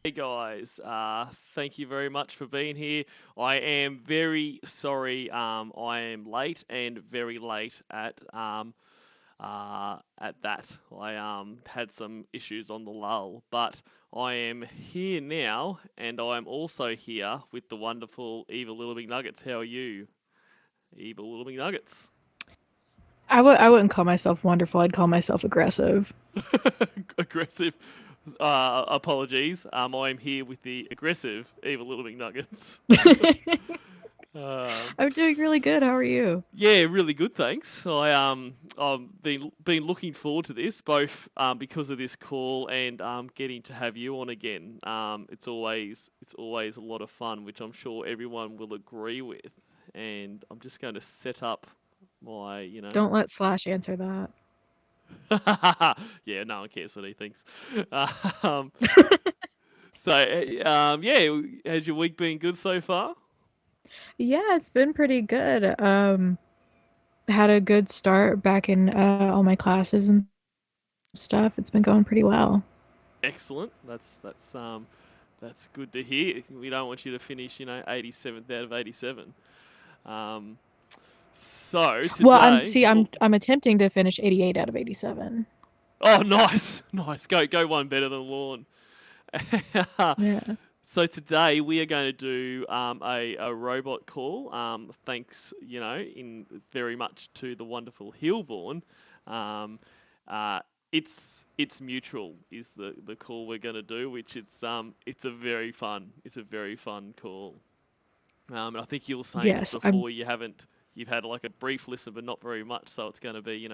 Hey guys, thank you very much for being here. I am very sorry. I am late and very late at that. I had some issues on the lull, but I am here now, and I'm also here with the wonderful Evil Little McNuggets. How are you, Evil Little McNuggets? I wouldn't call myself wonderful. I'd call myself aggressive. Aggressive. Apologies. I'm here with the aggressive Evil Little McNuggets. Um, I'm doing really good. How are you? Yeah, really good, thanks. I've been looking forward to this both because of this call and getting to have you on again. It's always a lot of fun, which I'm sure everyone will agree with. And I'm just going to set up my. Don't let Slash answer that. Yeah, no one cares what he thinks. Um, yeah, has your week been good so far? Yeah, it's been pretty good. Had a good start back in all my classes and stuff. It's been going pretty well. Excellent. That's good to hear. We don't want you to finish, 87th out of 87. Um, so Well, today, I'm attempting to finish 88 out of 87. oh, nice, nice. Go one better than Lorne. Yeah. So today we are going to do a robot call. Thanks, in very much to the wonderful Heelborne. Um, uh, it's mutual is the call we're going to do, which it's a very fun call. And I think you were saying just Yes, I'm before you've had like a brief listen, but not very much, so it's going to be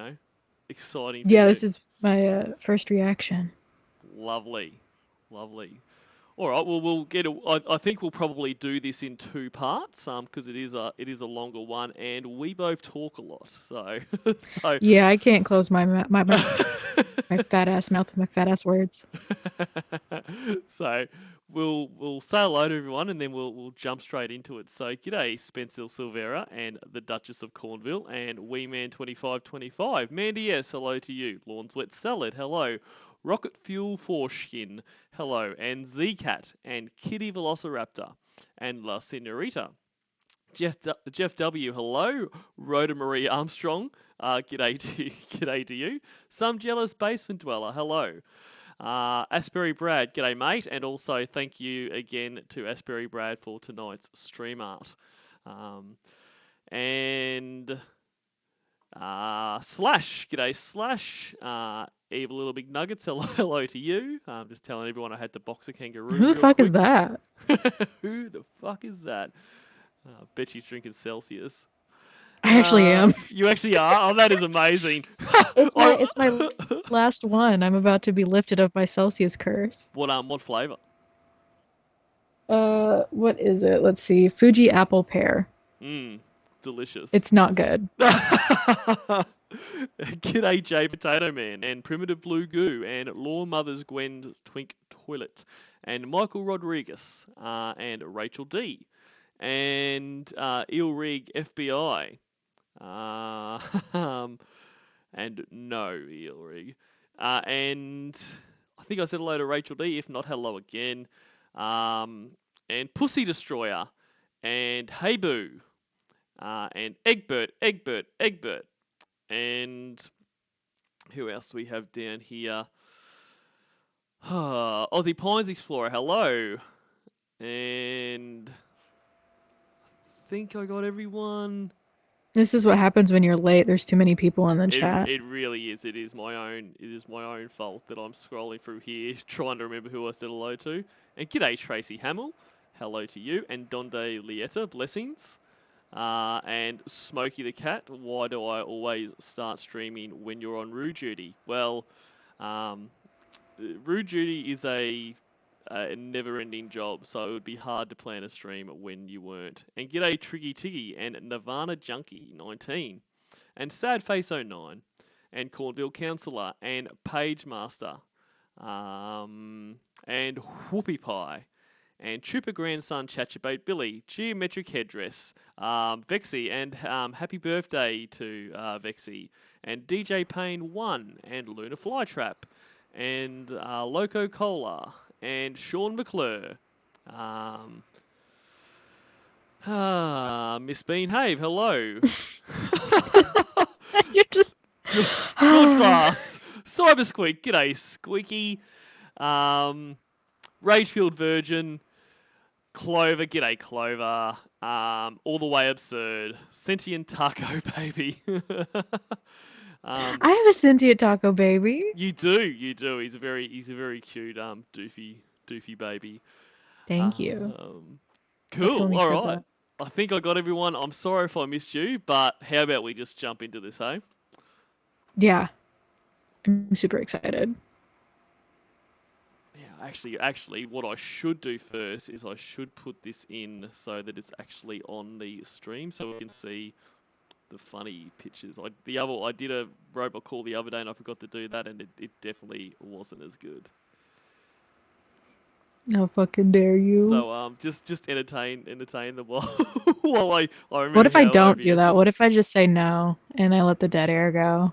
exciting for yeah, you. this is my first reaction. Lovely, lovely. All right. Well, I think we'll probably do this in two parts, because it is a longer one, and we both talk a lot. So, so, Yeah, I can't close my fat ass mouth with my fat ass words. so we'll say hello to everyone, and then we'll jump straight into it. So, g'day, Spencer Silvera and the Duchess of Cornwall and Wee Man 2525. Mandy, yes, hello to you. Lawns Wet Salad, hello. Rocket Fuel Foreskin, hello. And Zcat and Kitty Velociraptor and La Senorita. Jeff W, hello. Rhoda Marie Armstrong, g'day to you. Some jealous basement dweller, hello. AsburyBrad, g'day mate, and also thank you again to AsburyBrad for tonight's stream art. Um, and Slash, g'day Slash. Evil Little Big Nuggets, hello to you. I'm just telling everyone I had to box a kangaroo Who the real fuck is quick. that? Who the fuck is that? Bet she's drinking Celsius. I actually am. You actually are? Oh, that is amazing. It's my last one. I'm about to be lifted of my Celsius curse. What flavour? What is it? Let's see. Fuji apple pear. Mmm, delicious. It's not good. G'day J Potato Man and Primitive Blue Goo and Law Mother's Gwen Twink Toilet and Michael Rodriguez and Rachel D and Ilrig FBI and no Ilrig and I think I said hello to Rachel D. If not, hello again. And Pussy Destroyer and Hey Boo and Egbert. And who else do we have down here? Aussie Pines Explorer, hello. And I think I got everyone. This is what happens when you're late. There's too many people in the It chat. it really is. It is my own fault that I'm scrolling through here trying to remember who I said hello to. And g'day Tracy Hamill, hello to you. And Donde Lieta, blessings. And Smokey the Cat, why do I always start streaming when you're on Rue Duty? Well, um, Rue Duty is a never-ending job, so it would be hard to plan a stream when you weren't. And g'day Triggy Tiggy and Nirvana Junkie 19 and Sad Face 09 and Cornville Councillor and Page Master and Whoopie Pie and Trooper Grandson Chatchabate Billy, Geometric Headdress, Vexy, and happy birthday to Vexy, and DJ Payne 1, and Luna Flytrap, and Loco Cola, and Sean McClure. Um, Miss Beanhave, hello. You're just. George Glass, Cyber Squeak, g'day Squeaky. Um, Ragefield Virgin, Clover, g'day Clover. All the way absurd. Sentient Taco Baby. um, I have a Cynthia Taco baby. you do, you do. He's a very cute doofy baby. Thank you. Until Cool. he All said right. that. I think I got everyone. I'm sorry if I missed you, but how about we just jump into this, eh? Yeah, I'm super excited. Yeah, actually, what I should do first is I should put this in so that it's actually on the stream, so we can see the funny pictures. I did a robot call the other day, and I forgot to do that, and it definitely wasn't as good. How fucking dare you? So just entertain them while while I What remember if I how don't do OBS that? What works. if I just say no and I let the dead air go?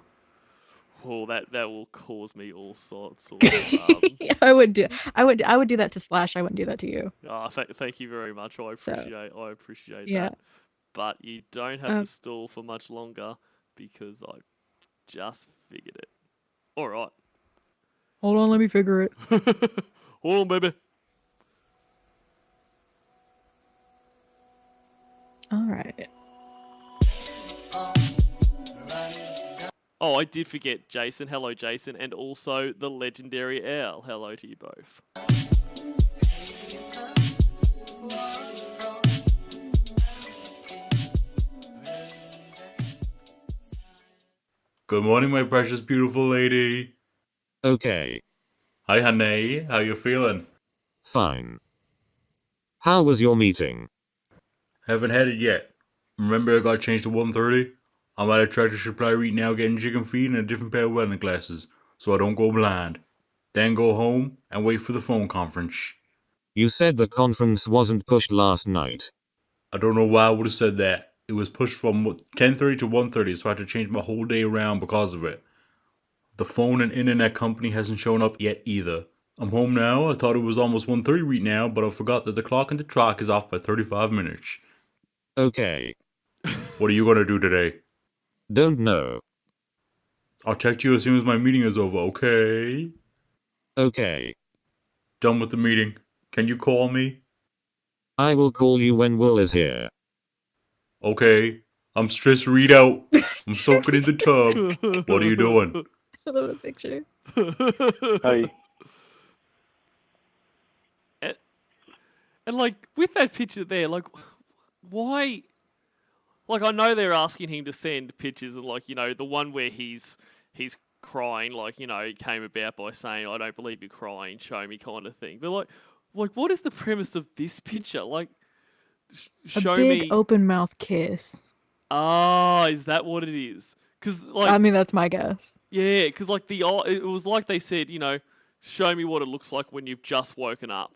Well, that will cause me all sorts of. I would do that to Slash. I wouldn't do that to you. Thank you very much. So I appreciate yeah. that. But you don't have to Um, stall for much longer because I just figured it. All right. hold on, let me figure it. Hold on, baby. All right. Oh, I did forget Jason. Hello, Jason, and also the legendary Owl. Hello to you both. Good morning, my precious, beautiful lady. Okay. Hi, honey. How you feeling? Fine. How was your meeting? Haven't had it yet. Remember I got changed to 1:30? I'm at a Tractor Supply right now getting chicken feed and a different pair of welding glasses, so I don't go blind. Then go home and wait for the phone conference. You said the conference wasn't pushed last night. I don't know why I would have said that. It was pushed from 10:30 to 1:30, so I had to change my whole day around because of it. The phone and internet company hasn't shown up yet either. I'm home now. I thought it was almost 1:30 right now, but I forgot that the clock in the truck is off by 35 minutes. Okay. What are you gonna do today? Don't know. I'll text you as soon as my meeting is over, okay? Okay. Done with the meeting. Can you call me? I will call you when Will is here. Okay. I'm stressed read out. I'm soaking in the tub. What are you doing? I love the picture. Hey, and, and like with that picture there, like why? Like I know they're asking him to send pictures of like the one where he's crying, like it came about by saying I don't believe you're crying, show me kind of thing. But like what is the premise of this picture? Like A show big me. open mouth kiss. Is that what it is? Because I like mean, that's my guess. yeah, because like it was like they said, show me what it looks like when you've just woken up.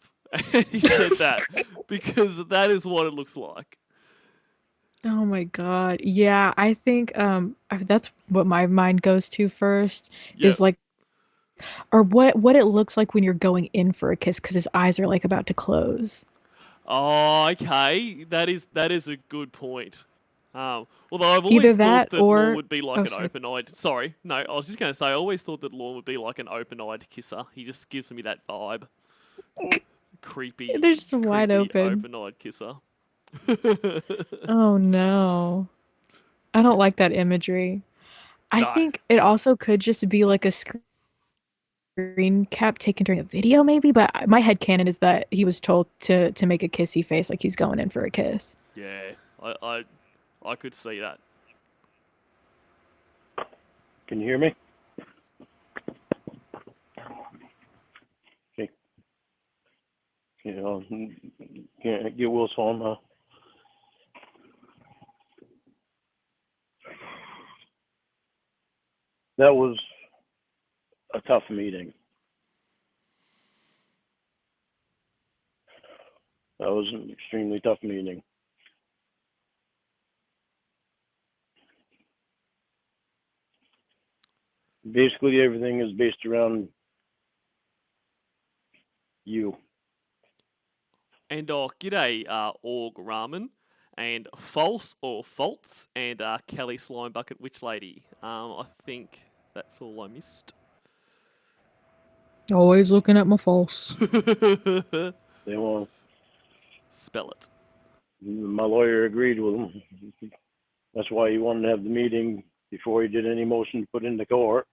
And he said that because that is what it looks like. Oh my God. Yeah, I think that's what my mind goes to first Yeah. is like or what it looks like when you're going in for a kiss because his eyes are like about to close. Oh, okay. That is a good point. Although I've Either always thought that that Lorne or would be like oh an sorry. open-eyed. Sorry, no, I was just going to say I always thought that Lorne would be like an open-eyed kisser. He just gives me that vibe. They're Creepy, just wide creepy open. open-eyed kisser. Oh no. I don't like that imagery. I No. think it also could just be like a screen cap taken during a video maybe, but my headcanon is that he was told to make a kissy face like he's going in for a kiss. Yeah, I could see that. can you hear me? Okay. Can't get Will's phone now. That was a tough meeting. That was an extremely tough meeting. Basically, everything is based around You. And g'day, Org Ramen, and False or False, and Kelly Slime Bucket Witch Lady. I think that's all I missed. Always looking at my false. They won't. Spell it. My lawyer agreed with him. That's why he wanted to have the meeting before he did any motion to put into court.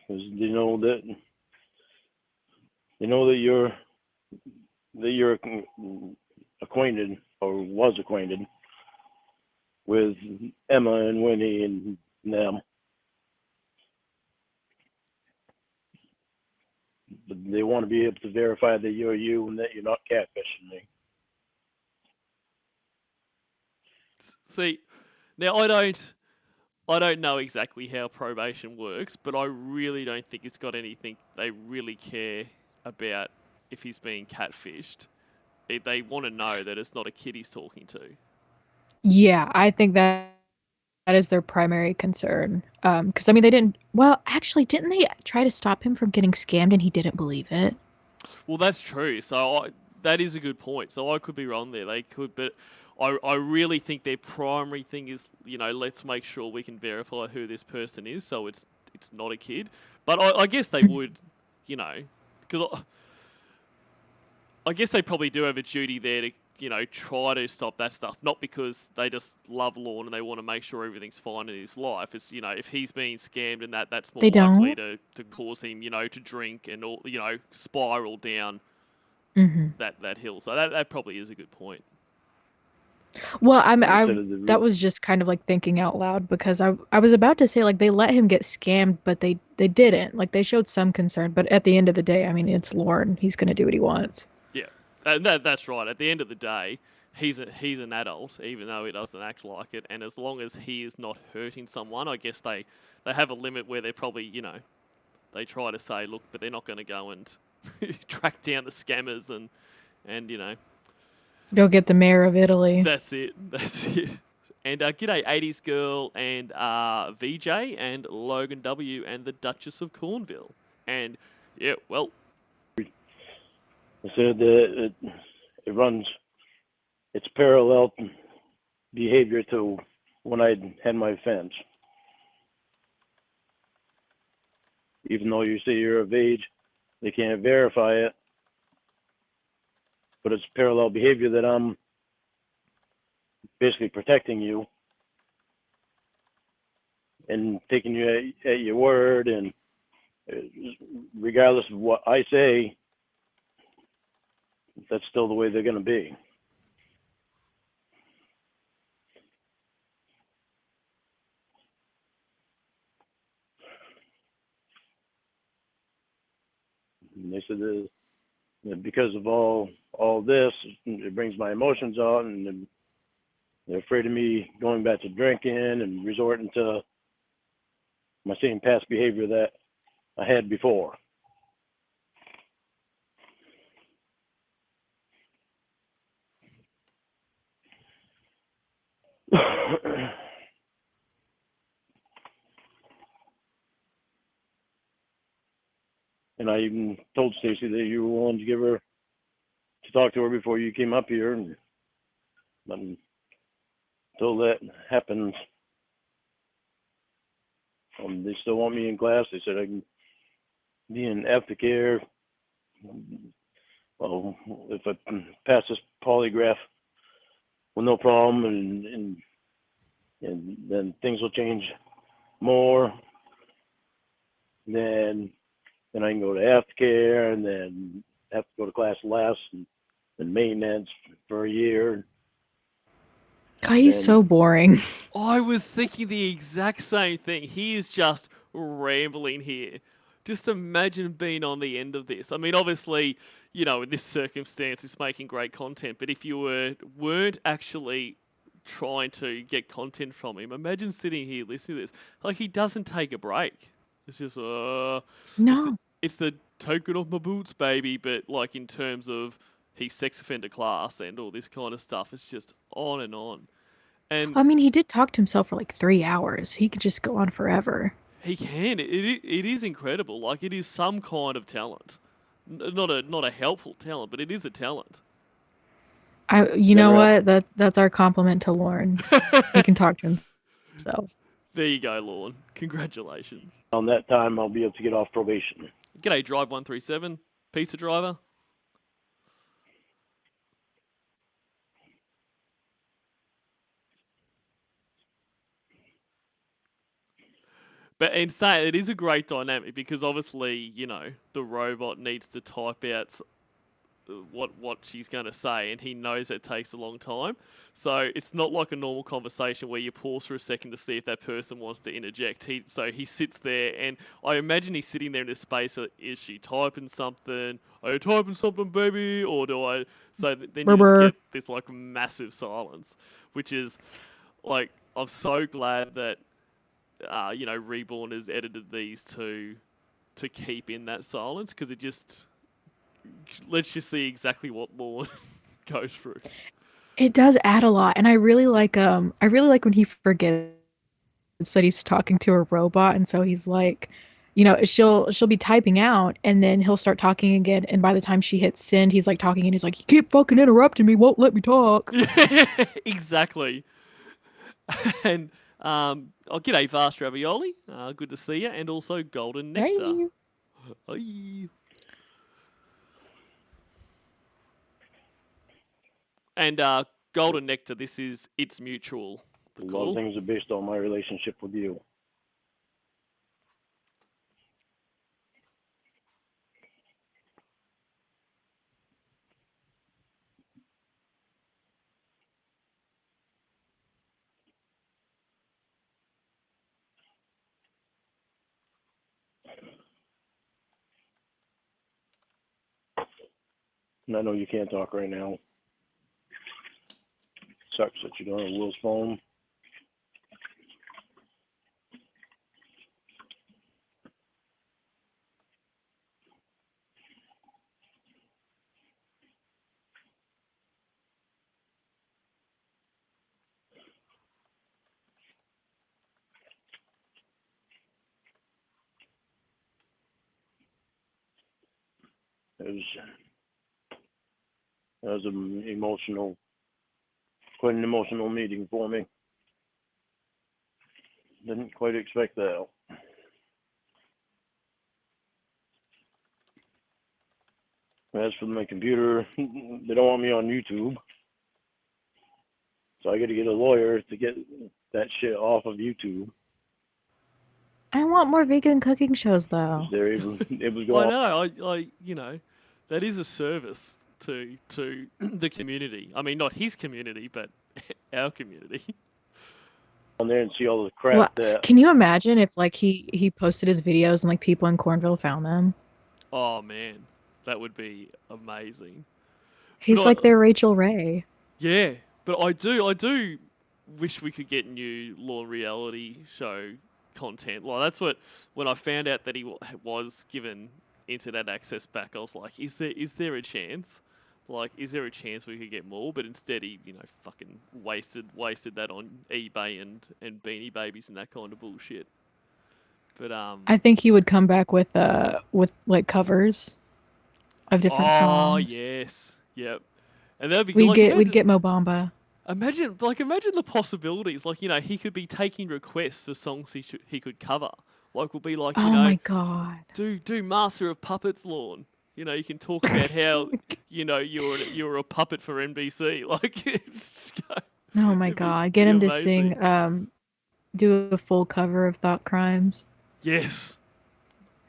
Because they know that you're acquainted or was acquainted with Emma and Winnie and them. But they want to be able to verify that you're you and that you're not catfishing me. See, now I don't know exactly how probation works, but I really don't think it's got anything they really care about if he's being catfished. They want to know that it's not a kid he's talking to. Yeah, I think that is their primary concern. Because I mean, they didn't. Well, actually, didn't they try to stop him from getting scammed and he didn't believe it? Well, that's true. So that is a good point. So I could be wrong there. They could, but I really think their primary thing is, let's make sure we can verify who this person is, so it's not a kid. But I guess they would, because I guess they probably do have a duty there to, try to stop that stuff. Not because they just love Lorne and they want to make sure everything's fine in his life. It's, if he's being scammed and that's more They likely don't. to cause him, to drink and all, spiral down Hmm. that hill. So that probably is a good point. Well, that Instead was just kind of like thinking out loud because I was about to say like they let him get scammed, but they didn't. Like they showed some concern, but at the end of the day, I mean, it's Lorne. He's gonna do what he wants. Yeah, that's right. At the end of the day, he's an adult, even though he doesn't act like it. And as long as he is not hurting someone, I guess they have a limit where they're probably, they try to say, look, but they're not going to go and track down the scammers and Go get the mayor of Italy. that's it. That's it. And g'day, 80s girl and VJ and Logan W and the Duchess of Cornwall. And yeah, well, that it runs, it's parallel behavior to when I had my offense. Even though you say you're of age, they can't verify it. But it's parallel behavior that I'm basically protecting you and taking you at your word, and regardless of what I say, that's still the way they're going to be. And they said that because of all this, it brings my emotions out, and they're afraid of me going back to drinking and resorting to my same past behavior that I had before. And I even told Stacy that you were willing to talk to her before you came up here, and until that happens, they still want me in class. They said I can be in aftercare. Well, if I pass this polygraph with no problem, and then things will change more. Then I can go to aftercare, and then have to go to class less, and maintenance for a year. God, he's so boring. I was thinking the exact same thing. He is just rambling here. Just imagine being on the end of this. I mean, obviously, in this circumstance, it's making great content. But if you weren't actually trying to get content from him, imagine sitting here listening to this. Like, he doesn't take a break. It's just, No. it's the token of my boots, baby. But like in terms of he's sex offender class and all this kind of stuff, it's just on. And I mean, he did talk to himself for like 3 hours. He could just go on forever. He can. It is incredible. Like, it is some kind of talent. Not a helpful talent, but it is a talent. You know Never what? That's our compliment to Lorne. He can talk to himself. There you go, Lorne. Congratulations. on that time I'll be able to get off probation. G'day, Drive 137, pizza driver. But in saying it is a great dynamic because obviously, you know, the robot needs to type out what she's going to say, and he knows it takes a long time. So it's not like a normal conversation where you pause for a second to see if that person wants to interject. He sits there, and I imagine he's sitting there in a space. Is she typing something? Are you typing something, baby? Or do I? So then you just get this like massive silence, which is like I'm so glad that you know Reborn has edited these to keep in that silence because it just lets you see exactly what Lorne goes through. It does add a lot, and I really like when he forgets that he's talking to a robot, and so he's like, you know, she'll be typing out, and then he'll start talking again, and by the time she hits send, he's like talking, and he's like, you keep fucking interrupting me, won't let me talk. Exactly. And oh, g'day, Vast Ravioli. Good to see you, and also Golden Nectar. Hey. Hey. And Golden Nectar, this is It's Mutual. A lot of things are based on my relationship with you. And I know you can't talk right now. Sucks that you don't have Will's phone. That was quite an emotional meeting for me. Didn't quite expect that. As for my computer, they don't want me on YouTube. So I got to get a lawyer to get that shit off of YouTube. I want more vegan cooking shows, though. They're able to go I on. know. I you know, that is a service to the community. I mean, not his community, but our community. On there and see all the crap that. Can you imagine if like he posted his videos and like people in Cornville found them? Oh man, that would be amazing. He's like their Rachel Ray. Yeah, but I do wish we could get new Law reality show content. Like that's what when I found out that he was given internet access back, I was like, is there a chance? Like, is there a chance we could get more? But instead, he fucking wasted that on eBay and Beanie Babies and that kind of bullshit. But I think he would come back with like covers of different songs. Oh yes, yep. And that'd be we'd get Mo Bamba. Imagine the possibilities. Like, he could be taking requests for songs he could cover. Like, we'll be like, my god, do Master of Puppets, Lorne. You can talk about how you're a puppet for NBC. Like, oh my god, get him to sing, do a full cover of Thought Crimes. Yes.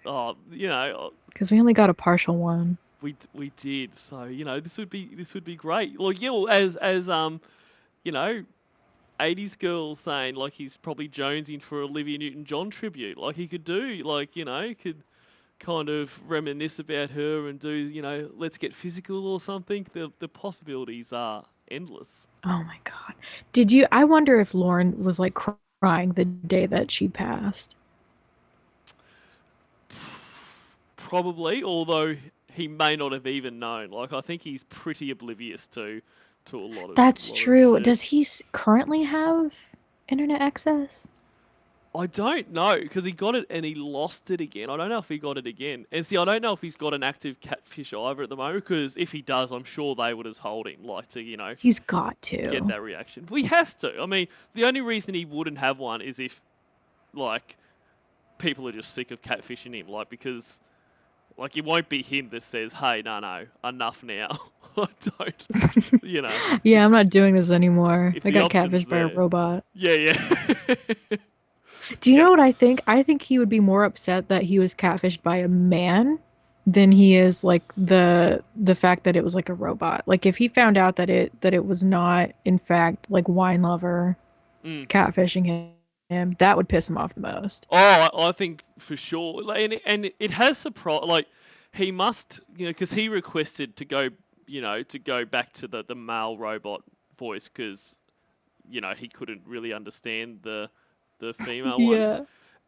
Oh, because we only got a partial one. We did. So this would be great. Like, yeah, well, as 80s girls saying, like, he's probably jonesing for Olivia Newton-John tribute. Like, he could do, like, could kind of reminisce about her and do, Let's Get Physical or something. The possibilities are endless. Oh my god. I wonder if Lorne was, like, crying the day that she passed. Probably, although he may not have even known. Like, I think he's pretty oblivious to a lot of. That's true. Does he currently have internet access? I don't know, because he got it and he lost it again. I don't know if he got it again. And see, I don't know if he's got an active catfish either at the moment, because if he does, I'm sure they would have told him, like, to, He's got get to. that reaction. Well, he has to. I mean, the only reason he wouldn't have one is if, like, people are just sick of catfishing him, like, because, like, it won't be him that says, hey, no, enough now. I don't, Yeah, it's, I'm not doing this anymore. if I the got option's catfished by a there. robot. Yeah. Do you Yeah. know what I think? I think he would be more upset that he was catfished by a man than he is like the fact that it was like a robot. Like if he found out that it was not in fact like wine lover Mm. catfishing him, that would piss him off the most. Oh, I think for sure. Like, and it has surprised. Like, he must, because he requested to go, to go back to the male robot voice because, he couldn't really understand the female one. Yeah.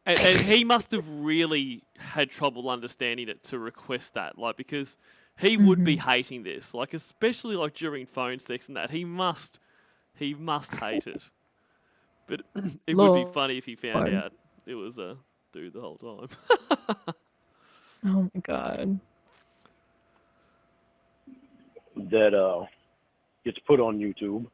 And he must have really had trouble understanding it to request that. Like, because he would be hating this. Like, especially like during phone sex and that. He must hate it. But it would be funny if he found Lord. out it was a dude the whole time. Oh my god. That gets put on YouTube.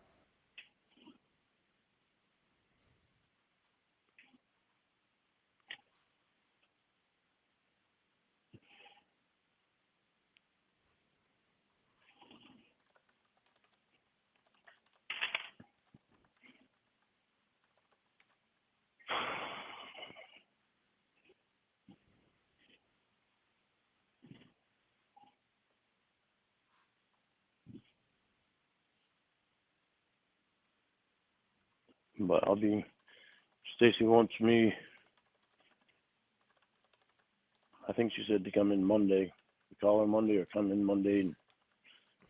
But Stacy wants me, I think she said to come in Monday, call her Monday or come in Monday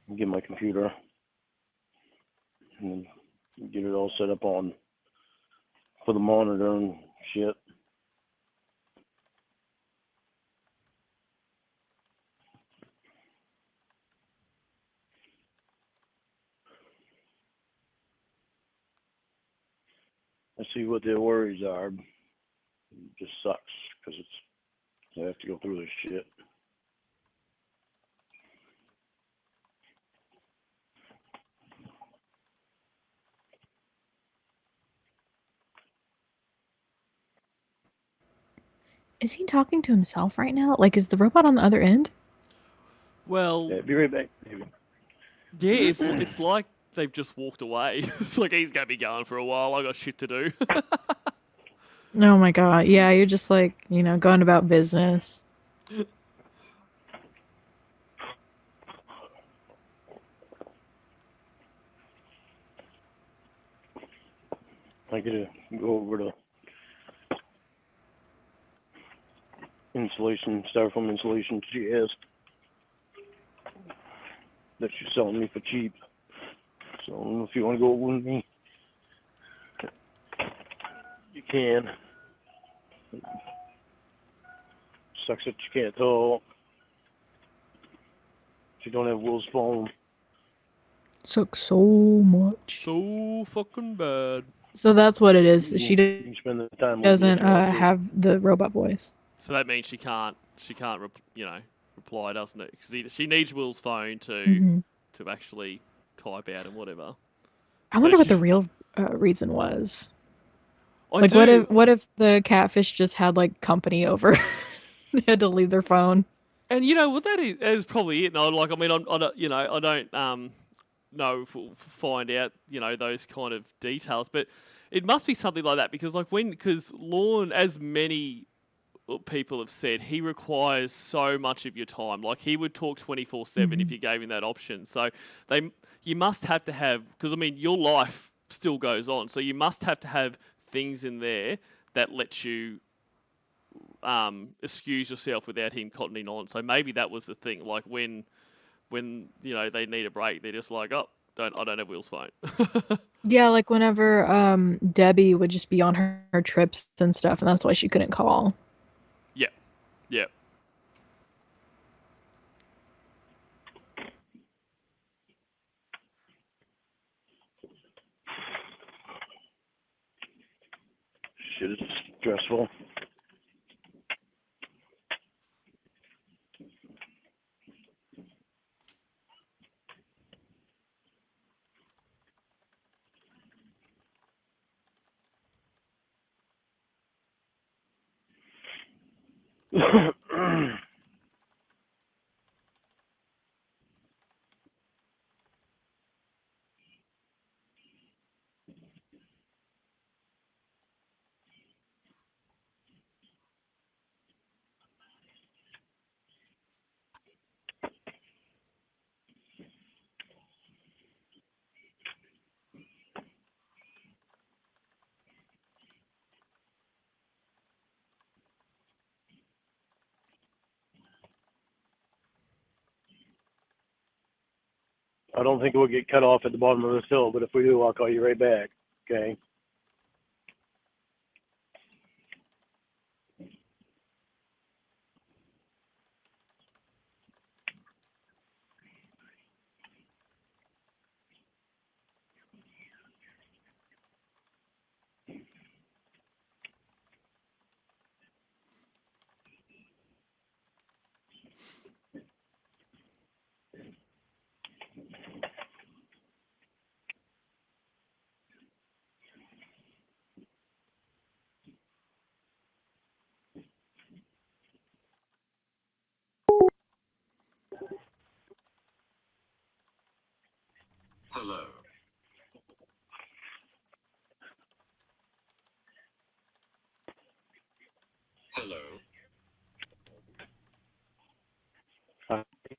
and get my computer and get it all set up on for the monitor and shit. I see what their worries are. It just sucks because they have to go through this shit. Is he talking to himself right now? Like is the robot on the other end? Well, Yeah, be right back, baby. yeah, it's like they've just walked away. It's like he's gonna be going for a while. I got shit to do. Oh my god. Yeah, you're just like, going about business. I gotta go over to insulation, styrofoam insulation she asked that she's selling me for cheap. So if you want to go with me, you can. Sucks that you can't talk. She don't have Will's phone. Sucks so much. So fucking bad. So that's what it is. She You can spend the time with me if doesn't you want to. have the robot voice. So that means she can't reply, doesn't it? Because she needs Will's phone to Hmm. actually type out and whatever. I So wonder what she, the real reason was. I Like, what do. if the catfish just had like company over? They had to leave their phone. And what that is probably it. And I don't know find out those kind of details, but it must be something like that because because Lorne, as many people have said, he requires so much of your time. Like he would talk 24/7 if you gave him that option. So you must have to have, because your life still goes on, so you must have to have things in there that let you excuse yourself without him cottoning on. So maybe that was the thing. Like when they need a break, they're just like, oh, I don't have Will's phone. Yeah, like whenever Debbie would just be on her trips and stuff, and that's why she couldn't call. Yeah, yeah. Shit is stressful. I don't think we'll get cut off at the bottom of this hill, but if we do, I'll call you right back. Okay. Hello. Hello.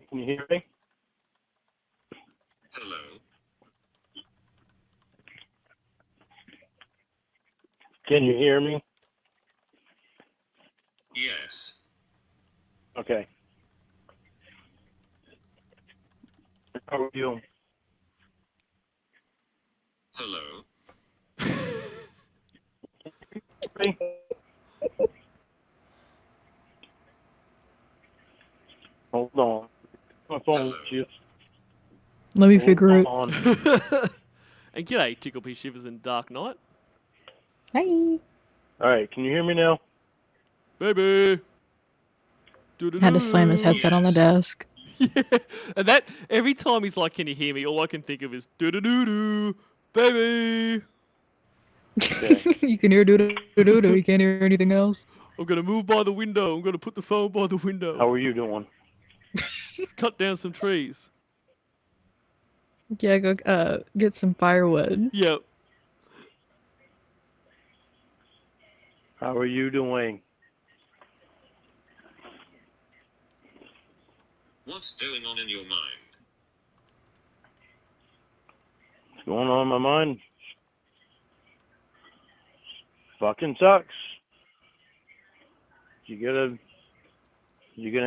Can you hear me? Hello. Can you hear me? Yes. Okay. How are you? Hello. Me? Hold on. My phone just. Let me Hold figure it. on. And g'day, Tickleby Shivers and Dark Knight. Hi. All right. Can you hear me now? Baby! Had to slam his Doo-doo-doo. headset on the desk. Yeah, and that, every time he's like, can you hear me? All I can think of is, doo-doo-doo-doo, baby! Okay. You can hear doo-doo-doo-doo. You can't hear anything else. I'm gonna move by the window. I'm gonna put the phone by the window. How are you doing? Cut down some trees. Yeah, go get some firewood. Yep. How are you doing? What's going on in your mind? What's going on in my mind? Fucking sucks. You're gonna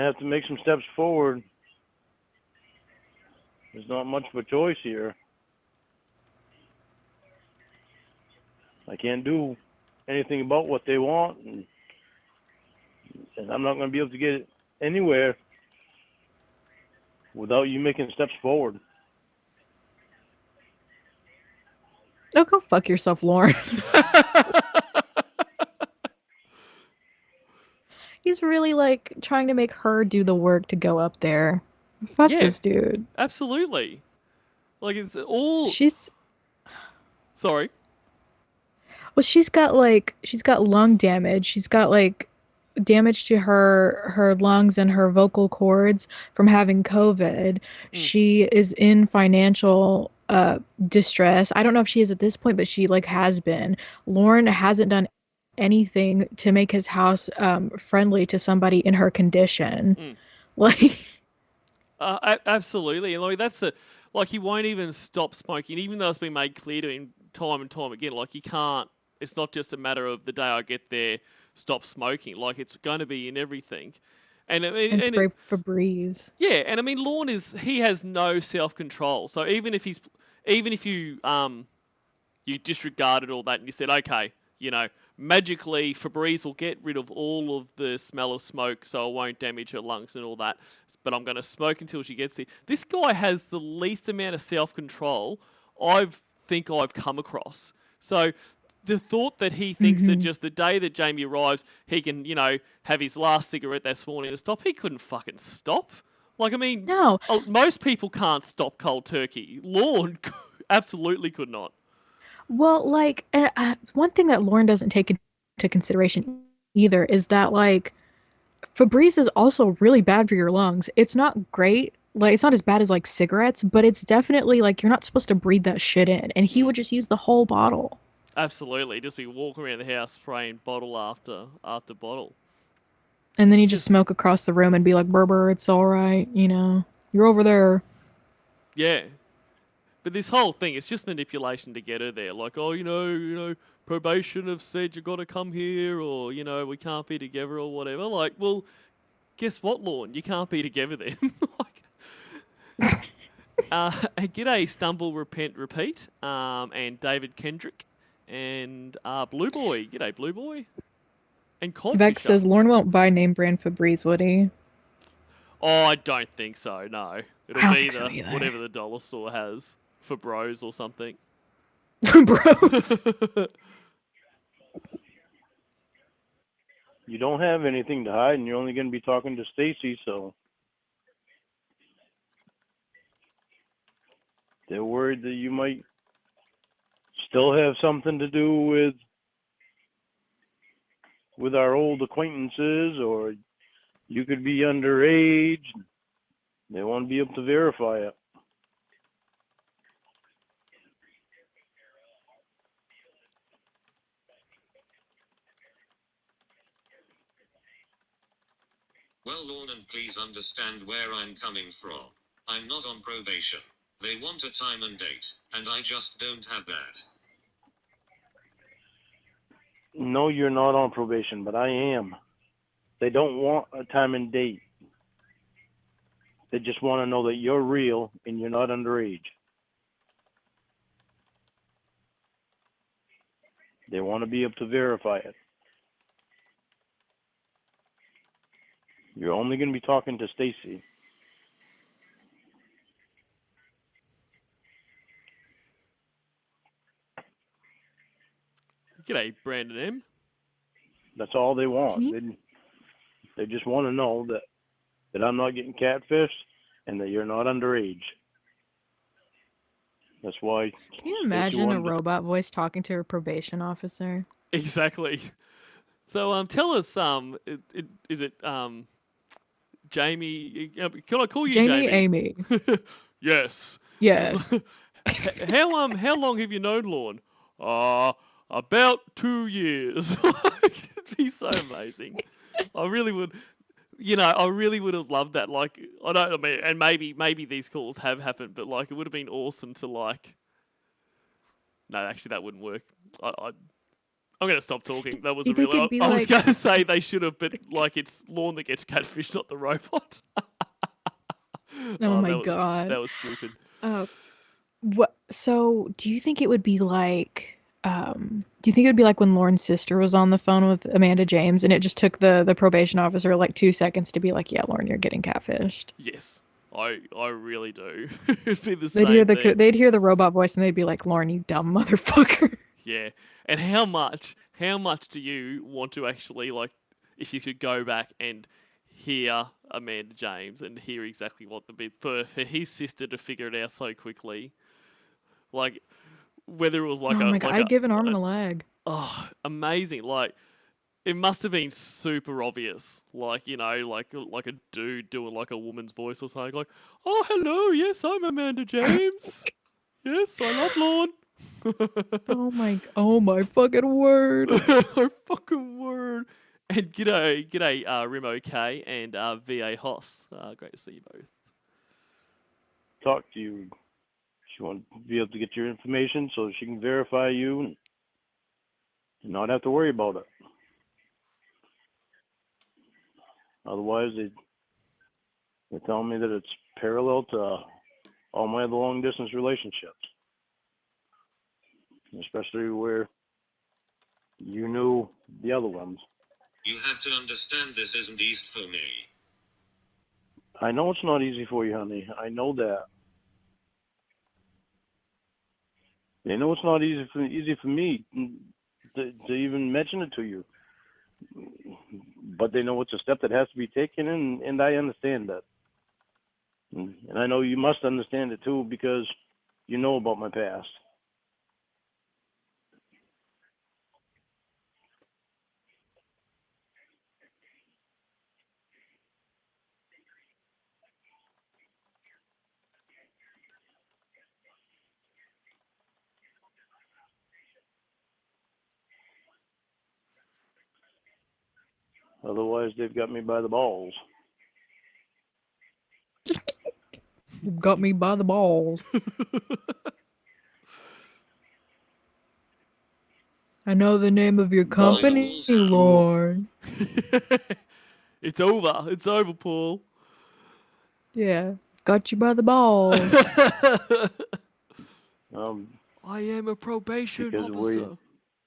have to make some steps forward. There's not much of a choice here. I can't do anything about what they want, and I'm not gonna be able to get anywhere without you making steps forward. Oh, go fuck yourself, Lorne. He's really like trying to make her do the work to go up there. Fuck Yeah, this dude. absolutely. Like, it's all... She's Sorry. well, she's got lung damage. She's got like damage to her lungs and her vocal cords from having COVID. She is in financial distress. I don't know if she is at this point, but she like has been. Lorne hasn't done anything to make his house friendly to somebody in her condition. Like Absolutely, and like that's like he won't even stop smoking, even though it's been made clear to him time and time again. Like he can't. It's not just a matter of the day I get there, stop smoking. Like it's going to be in everything, and I mean, and spray Febreze. yeah, and I mean, Lorne he has no self control. So even if you disregarded all that and you said, okay, magically Febreze will get rid of all of the smell of smoke so it won't damage her lungs and all that, but I'm going to smoke until she gets here. This guy has the least amount of self-control think I've come across. So the thought that he thinks that Mm-hmm. just the day that Jamie arrives, he can, have his last cigarette that's morning to stop. He couldn't fucking stop. Like, I mean, No. most people can't stop cold turkey. Lorne absolutely could not. Well, like, one thing that Lauren doesn't take into consideration either is that, like, Febreze is also really bad for your lungs. It's not great. Like, it's not as bad as, like, cigarettes, but it's definitely, like, you're not supposed to breathe that shit in. And he would just use the whole bottle. Absolutely, just be walking around the house spraying bottle after bottle. And then It's he just just, smoke across the room and be like, Berber, it's all right, you're over there. yeah. But this whole thing, it's just manipulation to get her there. Like, oh, probation have said you got to come here, or we can't be together, or whatever. Like, well, guess what, Lorne? You can't be together then. G'day, Stumble, Repent, Repeat, and David Kendrick, and Blue Boy. G'day, Blue Boy, and Vex Codfisher. says Lauren won't buy name brand Febreze, would he? Oh, I don't think so. No, it'll I don't be think so either. whatever the dollar store has for bros or something. Bros. You don't have anything to hide, and you're only going to be talking to Stacy, so they're worried that you might still have something to do with our old acquaintances, or you could be underage. They want to be able to verify it. Well, Lorne, please understand where I'm coming from. I'm not on probation. They want a time and date, and I just don't have that. No, you're not on probation, but I am. They don't want a time and date. They just want to know that you're real and you're not underage. They want to be able to verify it. You're only going to be talking to Stacy. G'day, Brandon M. That's all they Can want. you They just want to know that I'm not getting catfished and that you're not underage. That's why can you Stacy imagine a wanted to. robot voice talking to a probation officer? Exactly. So, tell us, is it Jamie? Can I call you Jamie, Jamie? Amy. Yes. Yes. How long have you known Lorne? About 2 years. It'd be so amazing. I really would. I really would have loved that. Like, I mean, and maybe these calls have happened, but like, it would have been awesome to like. No, actually, that wouldn't work. I'm gonna stop talking. That was Do a you think real. it'd be I was like gonna say they should have, but like, it's Lorne that gets catfish, not the robot. Oh Oh, my that god. was stupid. Uh what so do you think it would be like do you think it would be like when Lauren's sister was on the phone with Amanda James and it just took the probation officer like 2 seconds to be like, yeah, Lauren, you're getting catfished. Yes, I really do. It'd be the same thing. They'd hear the robot voice and they'd be like, Lauren, you dumb motherfucker. Yeah. And how much do you want to actually like, if you could go back and hear Amanda James and hear exactly what the bit for his sister to figure it out so quickly, like whether it was like Oh a my god, like I'd give an arm a and a leg. oh amazing, like it must have been super obvious, like like a dude doing like a woman's voice or something, like, oh hello, yes, I'm Amanda James, yes, I love Lorne. Oh my fucking word. Oh, fucking word. And g'day, Rimo K and VA Hoss. Great to see you both. Talk to you. She wants to be able to get your information so she can verify you and not have to worry about it. Otherwise, they tell me that it's parallel to all my other long distance relationships, especially where you knew the other ones. You have to understand this isn't easy for me. I know it's not easy for you, honey. I know that. They know it's not easy for me. to even mention it to you. But they know it's a step that has to be taken, and I understand that. And I know you must understand it too, because you know about my past. Otherwise, they've got me by the balls. You've got me by the balls. I know the name of your company, Lorne. It's over. It's over, Paul. Yeah, got you by the balls. I am a probation Because officer.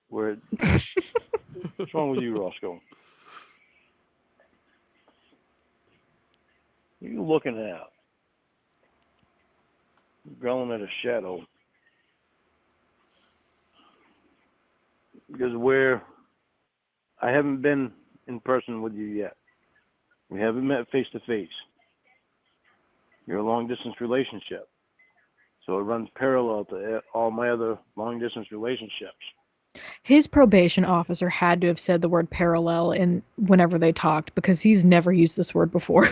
what's wrong with you, Roscoe? What are you looking at? You're growling at a shadow. Because I haven't been in person with you yet. We haven't met face to face. You're a long distance relationship. So it runs parallel to all my other long distance relationships. His probation officer had to have said the word parallel in whenever they talked, because he's never used this word before.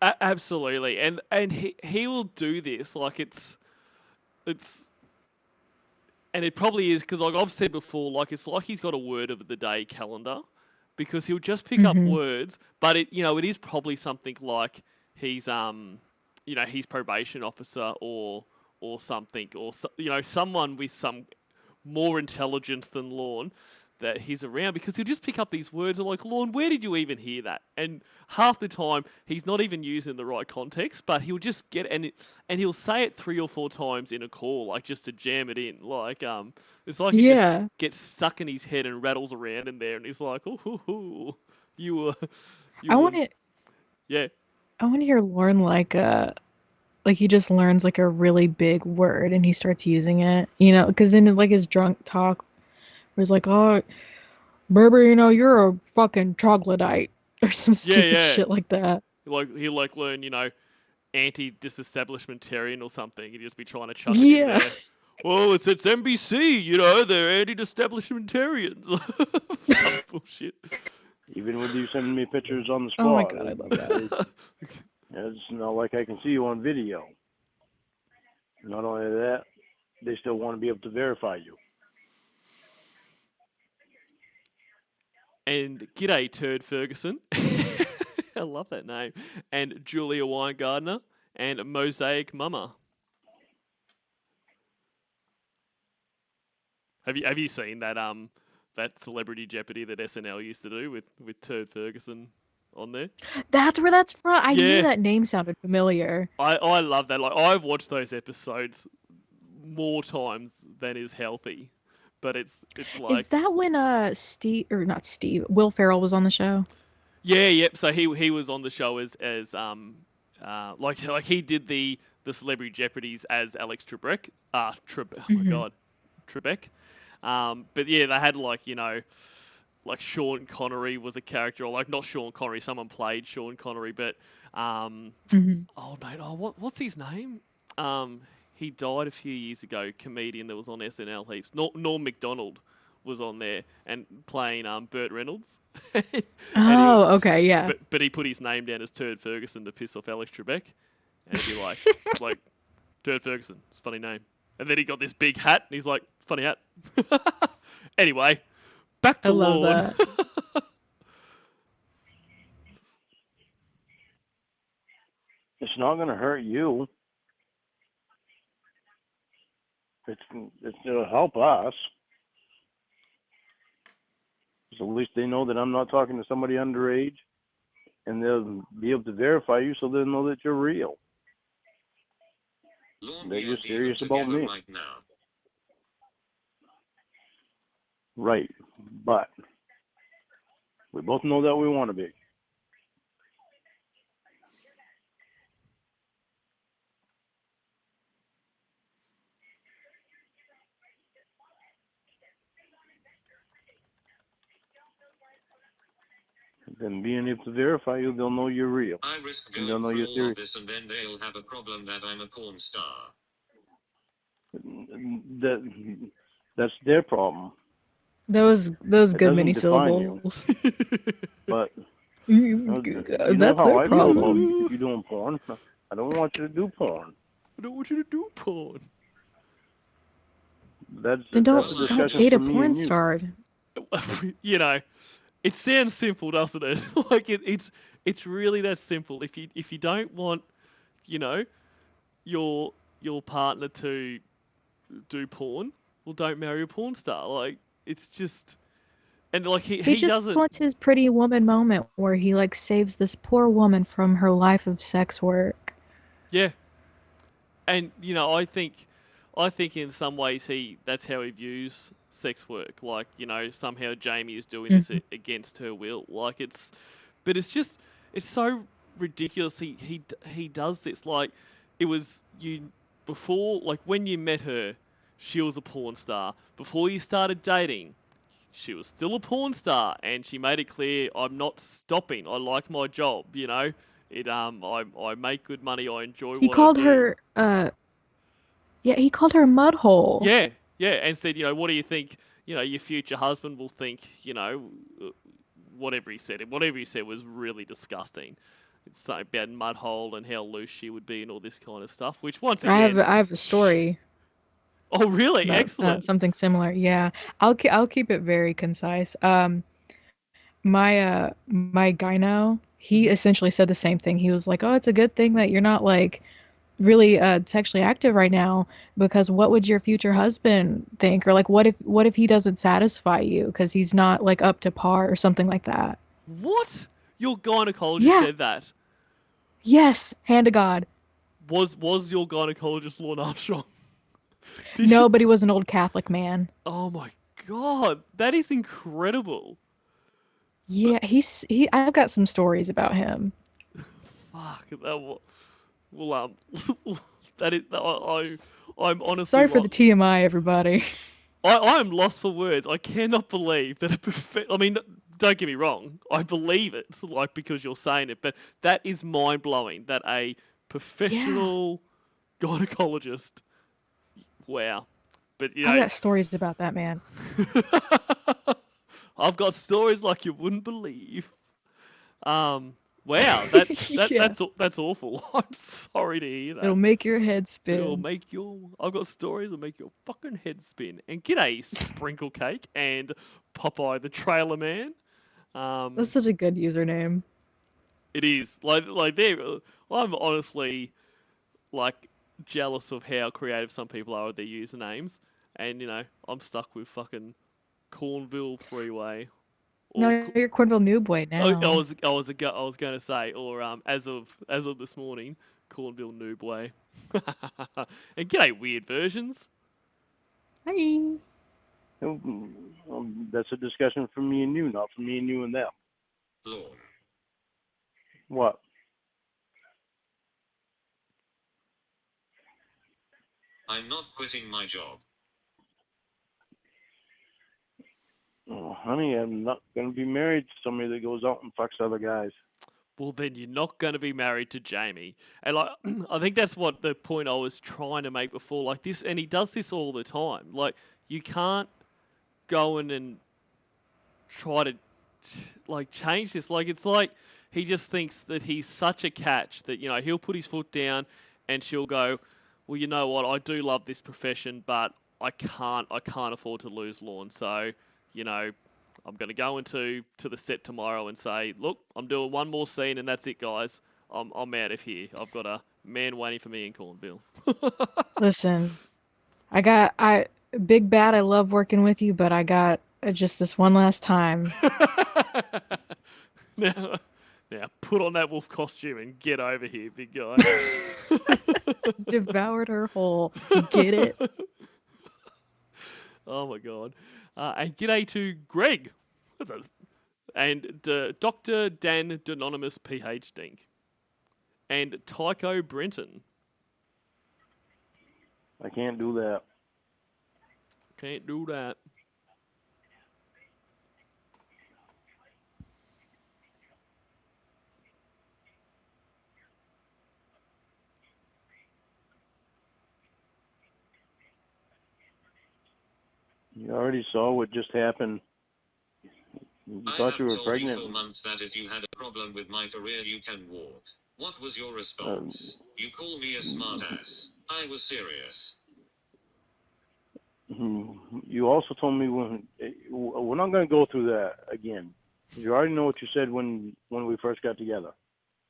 Absolutely, and he will do this like it's, and it probably is because like I've said before, like it's like he's got a word of the day calendar, because he'll just pick up words, but it is probably something like he's he's probation officer or something, or someone with some more intelligence than Lorne that he's around, because he'll just pick up these words and like, Lorne, where did you even hear that? And half the time he's not even using the right context, but he'll just get and he'll say it 3 or 4 times in a call, like just to jam it in. Like it's like he just gets stuck in his head and rattles around in there, and he's like, oh, you were, I want to. Yeah. I want to hear Lorne like he just learns like a really big word and he starts using it, because in like his drunk talk, where he's like, "Oh, baby, you're a fucking troglodyte," or some stupid shit like that. Like he'll like learn, anti-disestablishmentarian or something. He'd just be trying to chuck it in there. Well, it's NBC, they're anti-establishmentarians. Bullshit. Even with you sending me pictures on the spot. Oh my god, I love that. It's not like I can see you on video. Not only that, they still want to be able to verify you. And g'day, Turd Ferguson. I love that name. And Julia Weingartner and Mosaic Mama. Have you seen that that Celebrity Jeopardy that SNL used to do with Turd Ferguson on there? That's where that's from. I knew that name sounded familiar. I love that. Like I've watched those episodes more times than is healthy. But it's like, is that when Will Ferrell was on the show? Yeah, yep. So he was on the show as like he did the Celebrity Jeopardies as Alex Trebek. Oh my god, Trebek. But yeah, they had like like Sean Connery was a character, or like not Sean Connery, someone played Sean Connery, but oh mate, what's his name? He died a few years ago. Comedian that was on SNL heaps. Norm Macdonald was on there and playing Burt Reynolds. Okay, yeah. But he put his name down as Turd Ferguson to piss off Alex Trebek, and he'd be like Turd Ferguson, it's a funny name. And then he got this big hat, and he's like, it's a funny hat. Anyway, back to Lorne. It's not going to hurt you. It's going to help us. So at least they know that I'm not talking to somebody underage, and they'll be able to verify you, so they'll know that you're real. Lorne, that you're serious about me. Right now. Right, but we both know that we want to be. Then being able to verify you, they'll know you're real. I risk And they'll going know through you're all of serious. this and then they'll have a problem that I'm a porn star. That's their problem. Those It good doesn't many define you. syllables. But you know That's how their I feel about problem. you doing porn. I don't want you to do porn. I don't want you to do porn. That's Then that's Well, a don't I'm discussion date for a just. me porn and you. star. You know, it sounds simple, doesn't it? Like it's really that simple. If you don't want, you know, your your partner to do porn, well, don't marry a porn star. Like it's just, and like He he just doesn't. wants his pretty woman moment where he like saves this poor woman from her life of sex work. Yeah, and you know, I think in some ways that's how he views sex work. Like you know, somehow Jamie is doing this Mhm. against her will. Like but it's just it's so ridiculous. He does this. Like it was you before, like when you met her, she was a porn star. Before you started dating, she was still a porn star, and she made it clear, I'm not stopping. I like my job. You know, I make good money. I enjoy He what I called do. her yeah, he called her a mud hole. Yeah, yeah, and said, you know, what do you think? You know, your future husband will think. You know, whatever he said. And whatever he said was really disgusting. It's something about mudhole and how loose she would be and all this kind of stuff. Which once again, I have a story oh really? about Excellent. something similar. Yeah. I'll keep it very concise. My gyno, he Hmm. essentially said the same thing. He was like, "Oh, it's a good thing that you're not like really sexually active right now because what would your future husband think or like what if he doesn't satisfy you because he's not like up to par or something like that." What? Your gynecologist Yeah. said that. Yes, hand to God. Was your gynecologist Lorne Armstrong? Did you? No, but he was an old Catholic man. Oh my god, that is incredible. But Yeah, I've got some stories about him. fuck that. Well, that is I'm honestly Sorry for the lost. TMI, everybody. I am lost for words. I cannot believe that I mean, don't get me wrong. I believe it, like because you're saying it, but that is mind blowing. That a Yeah, professional gynecologist. Wow. But you I've know, got stories about that man. I've got stories like you wouldn't believe. Um. Wow. That Yeah, that's awful. I'm sorry to hear it'll that. make your head It'll spin. make your. I've got stories that'll make your fucking head spin. And g'day, Sprinkle Cake and Popeye the Trailer Man. That's Um, such a good username. it is like they're. I'm honestly like jealous of how creative some people are with their usernames, and you know I'm stuck with fucking Cornville Three Way or. No, you're Cornville New Boy now. I was going to say, or as of this morning, Cornville Noob Way. And g'day, weird versions. Hi. That's a discussion for me and you, not for me and you and them. Lorne. What? I'm not quitting my job. Oh, honey, I'm not going to be married to somebody that goes out and fucks other guys. Well, then you're not going to be married to Jamie. And like, I think that's what the point I was trying to make before. Like this, and he does this all the time. Like you can't go in and try to like change this. Like it's like he just thinks that he's such a catch that you know he'll put his foot down, and she'll go, well, you know what? I do love this profession, but I can't afford to lose Lorne. So, you know, I'm going to go to the set tomorrow and say, look, I'm doing one more scene and that's it, guys. I'm out of here. I've got a man waiting for me in Cornville. Listen, I Big Bad, I love working with you, but I got just this one last time. now, now put on that wolf costume and get over here, big guy. Devoured her whole. Get it? Oh my god. And g'day to Greg. What's that? And Dr. Dan Dononymous PhD. And Tycho Brenton. I can't do that. Can't do that. You already saw what just happened. You I thought have you were told you pregnant. for months that if you had a problem with my career, you can walk. What was your response? You call me a smartass. I was serious. You also told me we're not going to go through that again. You already know what you said when we first got together.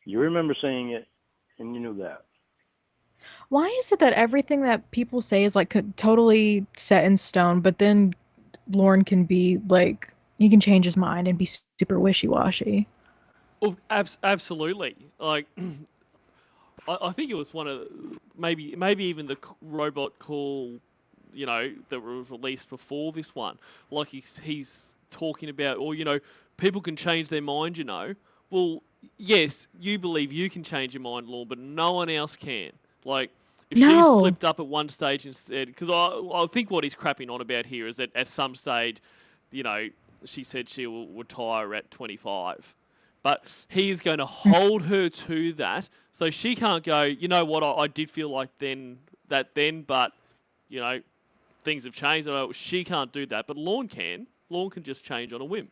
You remember saying it, and you knew that. Why is it that everything that people say is like totally set in stone, but then Lorne can be like he can change his mind and be super wishy-washy? Oh, absolutely. Like, I think it was one of maybe even the robot call, that was released before this one. Like he's talking about, or people can change their mind. Well, yes, you believe you can change your mind, Lorne, but no one else can. Like, if she No. slipped up at one stage and said, because I think what he's crapping on about here is that at some stage, you know, she said she will retire at 25. But he is going to hold her to that, so she can't go, you know what, I did feel like then, but, you know, things have changed. She can't do that, but Lorne can. Lorne can just change on a whim.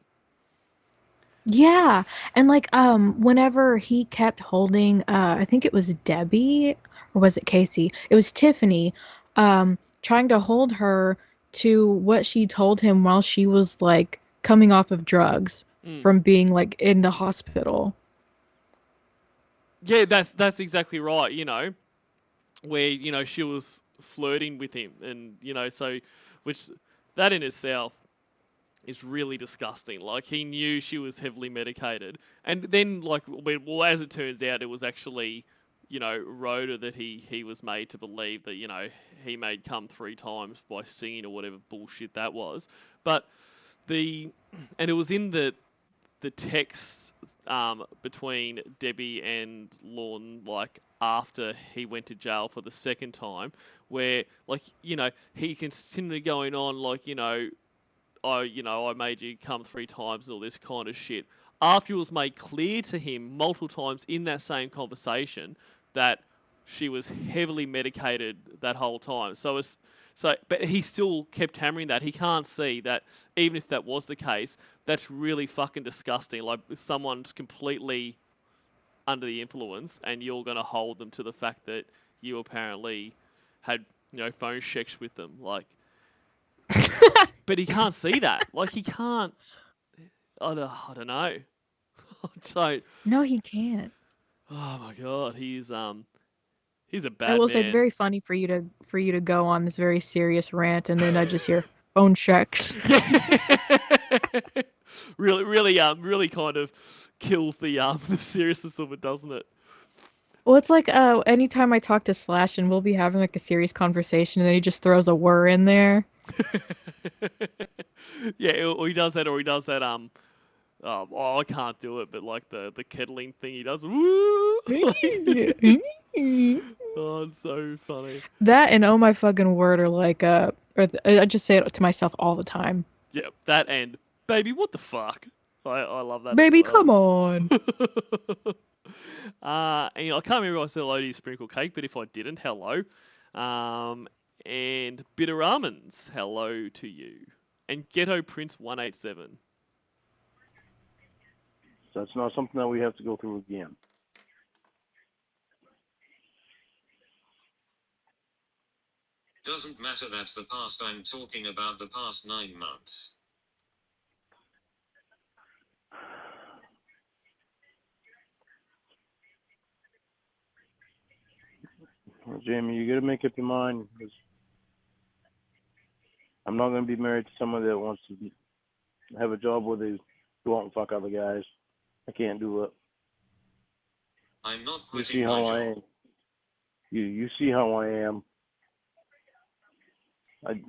Yeah. And like whenever he kept holding I think it was Debbie or was it Casey? It was Tiffany trying to hold her to what she told him while she was like coming off of drugs Mm. from being like in the hospital. Yeah, that's exactly right. Where she was flirting with him, and so which that in itself is really disgusting. Like, he knew she was heavily medicated, and then well, as it turns out, it was actually Rhoda that he was made to believe that he made come 3 times by singing or whatever bullshit that was. But the and it was in the text between Debbie and Lorne, like after he went to jail for the second time, where he continually going on like I made you come 3 times and all this kind of shit. After it was made clear to him multiple times in that same conversation that she was heavily medicated that whole time. But he still kept hammering that. He can't see that even if that was the case, that's really fucking disgusting. Like, someone's completely under the influence and you're going to hold them to the fact that you apparently had, phone checks with them. Like, but he can't see that. Like, he can't. I don't know. I don't. No, he can't. Oh my god, he's a I bad will say it's man. very funny for you to go on this very serious rant and then I just hear phone checks. Really kind of kills the seriousness of it, doesn't it? Well, it's like anytime I talk to Slash and we'll be having like a serious conversation and then he just throws a whir in there. Yeah, or he does that, I can't do it, but like the kettling thing he does. Woo! Oh, it's so funny. That and oh my fucking word are like I just say it to myself all the time. Yeah, that and baby, what the fuck? I love that as Baby, well. come on. And I can't remember if I said hello to you, Sprinkle Cake, but if I didn't, hello. And Bitter Almonds, hello to you. And Ghetto Prince 187. So that's not something that we have to go through again. Doesn't matter, that's the past. I'm talking about the past 9 months. Well, Jamie, you got to make up your mind, because I'm not going to be married to someone that wants to have a job where they go out and fuck other guys. I can't do it. I'm not You see quitting my how I job. am. You see how I am.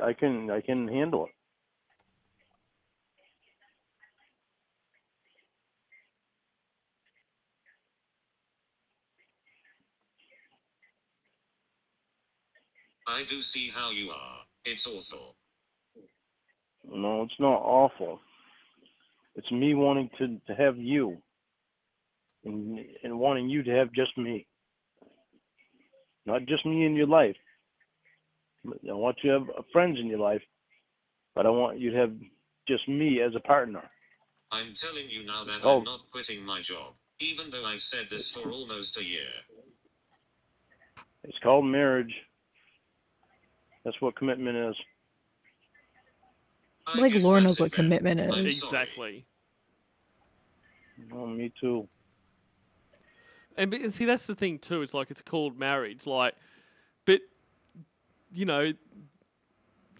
I can handle it. I do see how you are. It's awful. No, it's not awful. It's me wanting to have you, and wanting you to have just me. Not just me in your life. I want you to have friends in your life, but I want you to have just me as a partner. I'm telling you now that Oh. I'm not quitting my job, even though I've said this for almost a year. It's called marriage. That's what commitment is. I Like guess Lorne that's knows what it then. commitment I'm is. sorry. Exactly. Oh, me too. And see, that's the thing too. It's like it's called marriage. Like, but you know,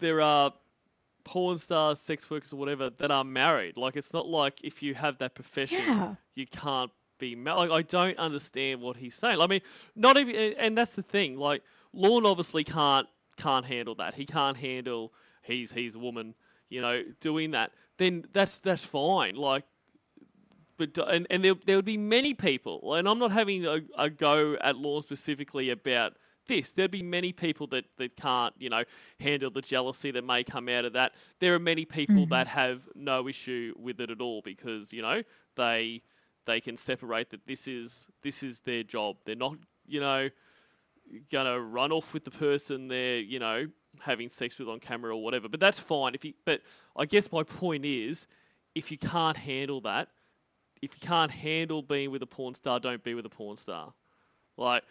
there are porn stars, sex workers, or whatever that are married. Like, it's not like if you have that profession, Yeah. you can't be married. Like, I don't understand what he's saying. I mean, not even, and that's the thing. Like, Lorne obviously can't handle that. He can't handle he's a woman, doing that. Then that's fine. Like, but and there would be many people, and I'm not having a go at Lorne specifically about this. There'd be many people that can't, handle the jealousy that may come out of that. There are many people Hmm. that have no issue with it at all because, they they can separate that this is their job. They're not, gonna run off with the person they're, having sex with on camera or whatever. But that's fine. But I guess my point is, if you can't handle that, if you can't handle being with a porn star, don't be with a porn star. Like,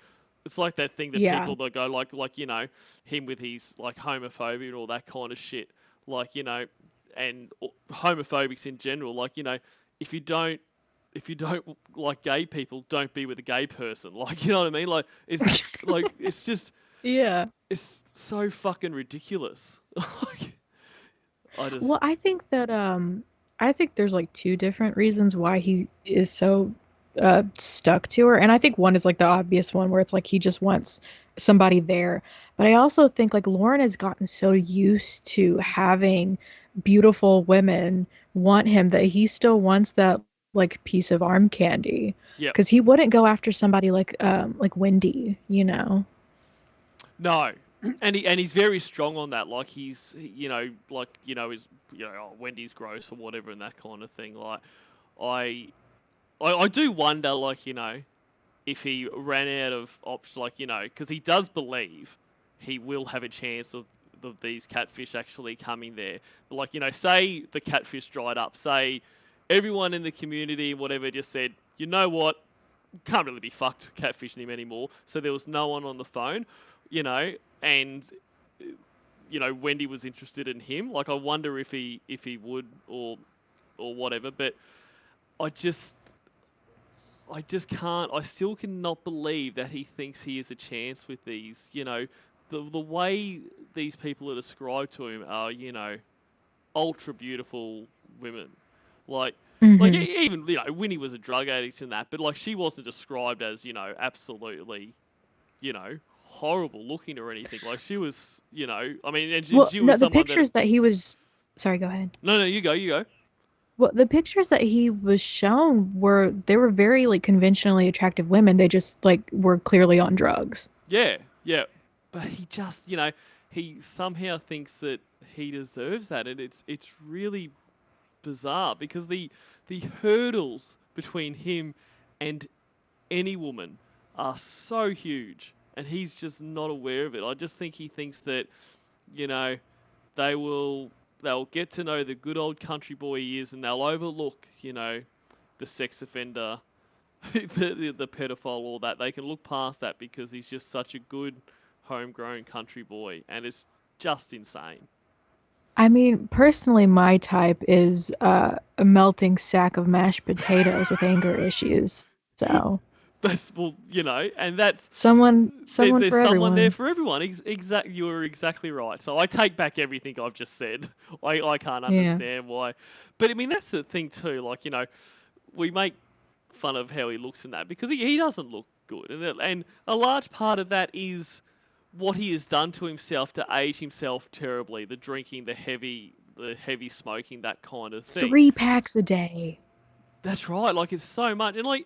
it's like that thing that Yeah. people that go like him with his like homophobia and all that kind of shit. Like, and homophobics in general. Like, if you don't if you don't like gay people, don't be with a gay person. Like, you know what I mean? It's just Yeah. it's so fucking ridiculous. Like, I Well, just I think there's like two different reasons why he is so stuck to her. And I think one is like the obvious one where it's like he just wants somebody there. But I also think like Lauren has gotten so used to having beautiful women want him that he still wants that like piece of arm candy. yep. Because he wouldn't go after somebody like Wendy, you know. No, and he's very strong on that. Like he's is Wendy's gross or whatever and that kind of thing. Like I I do wonder if he ran out of options, because he does believe he will have a chance of these catfish actually coming there. But say the catfish dried up, say everyone in the community whatever just said, you know what, can't really be fucked catfishing him anymore. So there was no one on the phone, and Wendy was interested in him. Like I wonder if he would or whatever. But I just can't. I still cannot believe that he thinks he has a chance with these. The way these people are described to him are ultra beautiful women. Like Hmm. even Winnie was a drug addict in that, but like she wasn't described as absolutely horrible looking or anything. Like she was I mean, and Well, she no, was the someone that. pictures that he was. Sorry, go ahead. No, you go, you go. Well, the pictures that he was shown they were very like conventionally attractive women. They just like were clearly on drugs. Yeah, yeah. But he just, he somehow thinks that he deserves that, and it's really bizarre because the hurdles between him and any woman are so huge, and he's just not aware of it. I just think he thinks that, you know, they will they'll get to know the good old country boy he is, and they'll overlook, the sex offender, the pedophile, all that. They can look past that because he's just such a good homegrown country boy, and it's just insane. I mean, personally, my type is a melting sack of mashed potatoes with anger issues. So, That's well, and that's someone there's for someone there everyone. for everyone. You're exactly right. So I take back everything I've just said. I can't Yeah. understand why, but I mean that's the thing too. Like we make fun of how he looks in that because he doesn't look good, and a large part of that is what he has done to himself to age himself terribly. The drinking, the heavy smoking, that kind of thing. 3 packs a day. That's right. Like it's so much, and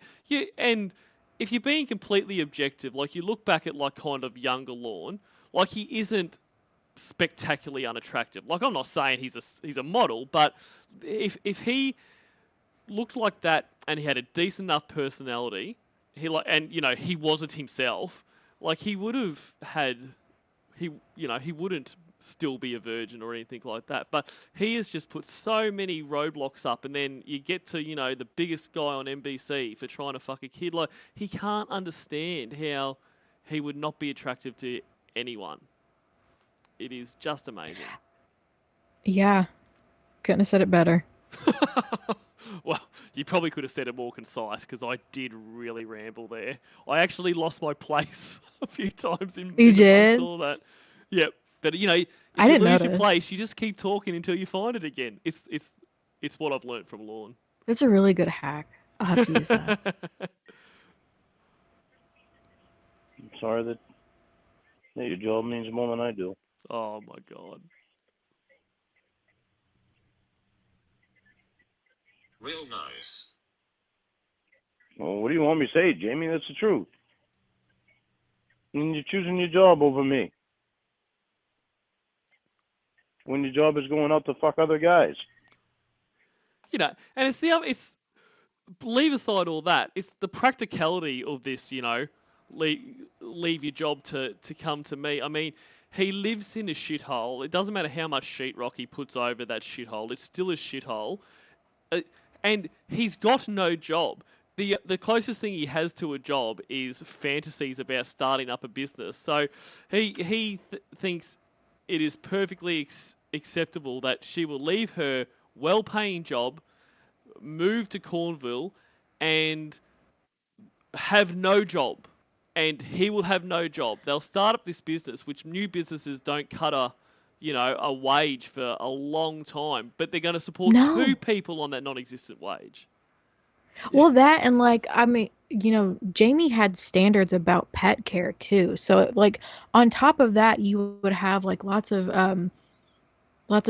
and if you're being completely objective, like you look back at like kind of younger Lorne, like he isn't spectacularly unattractive. Like I'm not saying he's a model, but if he looked like that and he had a decent enough personality, he wasn't himself, like he would have had he wouldn't still be a virgin or anything like that. But he has just put so many roadblocks up, and then you get to, the biggest guy on NBC for trying to fuck a kid. Like, he can't understand how he would not be attractive to anyone. It is just amazing. Yeah, couldn't have said it better. Well, you probably could have said it more concise, because I did really ramble there. I actually lost my place a few times in You amongst did? all that. Yep. But if I you didn't lose your notice. place, you just keep talking until you find it again. It's what I've learned from Lorne. That's a really good hack. I'll have to use that. I'm sorry that your job means more than I do. Oh my god. Real nice. Well, what do you want me to say, Jamie? That's the truth. And you're choosing your job over me. When your job is going out to fuck other guys. And it's leave aside all that. It's the practicality of this, leave your job to come to me. I mean, he lives in a shithole. It doesn't matter how much sheetrock he puts over that shithole. It's still a shithole. And he's got no job. The closest thing he has to a job is fantasies about starting up a business. So he thinks it is perfectly acceptable that she will leave her well-paying job, move to Cornville, and have no job. And he will have no job. They'll start up this business, which new businesses don't cut a wage for a long time, but they're going to support No. 2 people on that non-existent wage. Well, that and I mean, Jamie had standards about pet care too. So on top of that, you would have lots of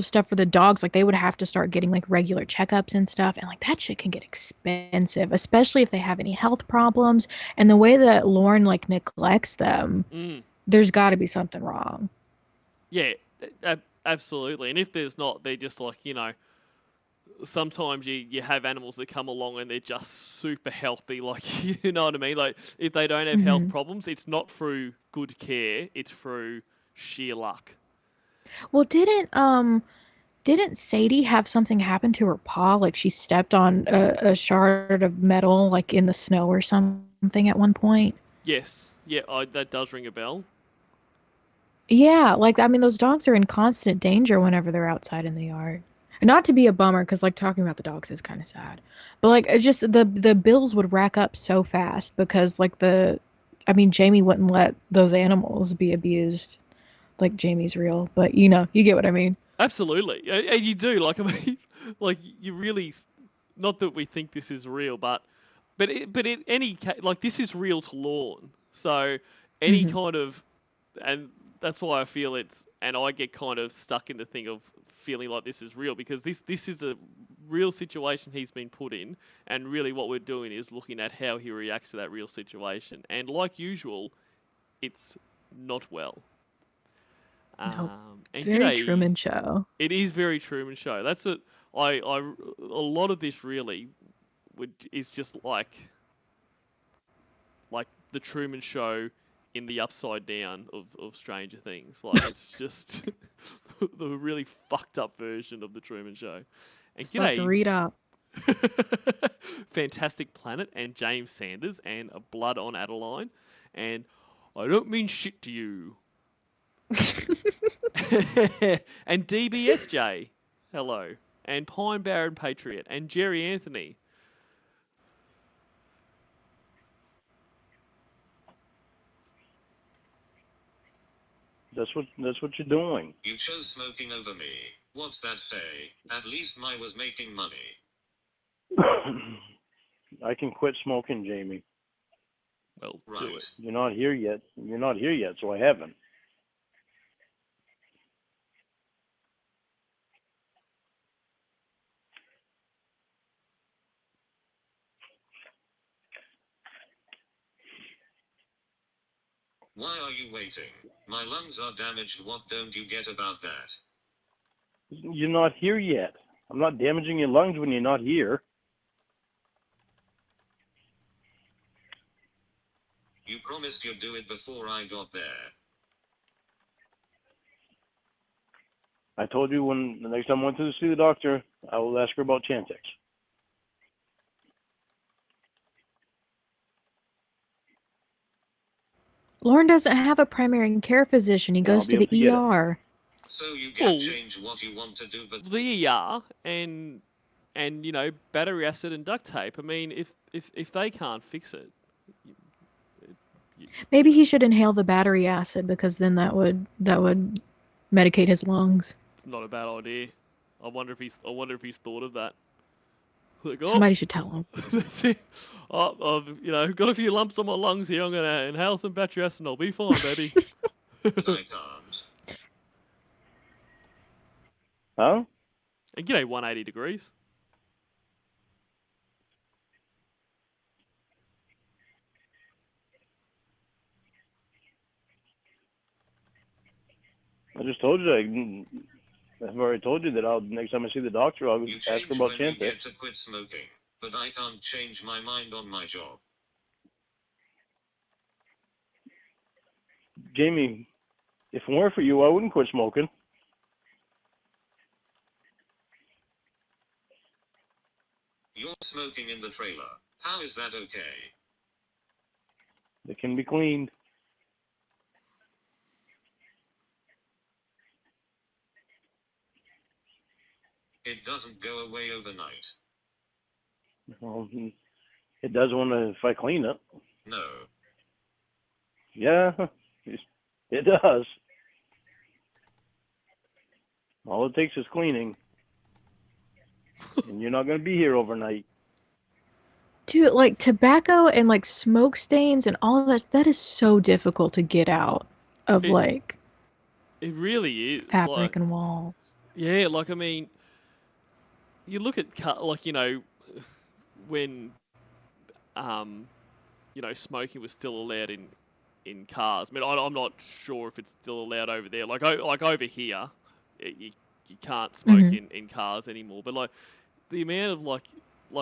stuff for the dogs. Like they would have to start getting regular checkups and stuff, and that shit can get expensive, especially if they have any health problems. And the way that Lorne neglects them, there's got to be something wrong. Yeah, absolutely. And if there's not, they're just sometimes you have animals that come along and they're just super healthy, you know what I mean? Like, if they don't have health problems, it's not through good care, it's through sheer luck. Well, didn't Sadie have something happen to her paw? Like she stepped on a shard of metal in the snow or something at one point? Yes, yeah, that does ring a bell. Yeah, I mean, those dogs are in constant danger whenever they're outside in the yard. Not to be a bummer, because talking about the dogs is kind of sad, but it's just the bills would rack up so fast because I mean, Jamie wouldn't let those animals be abused. Jamie's real, but you get what I mean. Absolutely, and you do. I mean, you really, not that we think this is real, but in any case, this is real to Lorne. So any kind of, and that's why I feel and I get kind of stuck in the thing of feeling like this is real, because this is a real situation he's been put in, and really what we're doing is looking at how he reacts to that real situation. And like usual, it's not well. Nope. It's And very Truman Show. It is very Truman Show. That's a lot of this really is just like the Truman Show in the upside down of Stranger Things. It's just the really fucked up version of the Truman Show. And g'day, read up. Fantastic Planet and James Sanders and a Blood on Adeline, and I don't mean shit to you. And DBSJ, hello, and Pine Barren Patriot and Jerry Anthony. That's what you're doing. You chose smoking over me. What's that say? At least I was making money. I can quit smoking, Jamie. Well, Right. do it. You're not here yet. You're not here yet, so I haven't. Why are you waiting? My lungs are damaged. What don't you get about that? You're not here yet. I'm not damaging your lungs when you're not here. You promised you'd do it before I got there. I told you when the next time I went to see the doctor, I will ask her about Chantix. Lorne doesn't have a primary care physician. He And I'll goes be to able to the get it. ER. So you can Well, change what you want to do, but the ER and battery acid and duct tape. I mean, if they can't fix it, Maybe he should inhale the battery acid because then that would medicate his lungs. it's not a bad idea. I wonder if he's thought of that. Like, oh, Somebody should tell him. that's it. Oh, I've got a few lumps on my lungs here. I'm gonna inhale some battery acid and I'll be fine, baby. I can't. Huh? And g'day, 180 degrees. I just told you. I've already told you that next time I see the doctor, I'll You ask her change about when you Chantix. get to quit smoking, but I can't change my mind on my job. Jamie, if it weren't for you, I wouldn't quit smoking. You're smoking in the trailer. How is that okay? It can be cleaned. It doesn't go away overnight. Well, it does if I clean it. No. Yeah, it does. All it takes is cleaning. And you're not going to be here overnight. Dude, like tobacco and like smoke stains and all of that is so difficult to get out of It really is. fabric and walls. Yeah, I mean, you look at when smoking was still allowed in cars. I mean, I'm not sure if it's still allowed over there. Like over here, you can't smoke in cars anymore. But the amount of like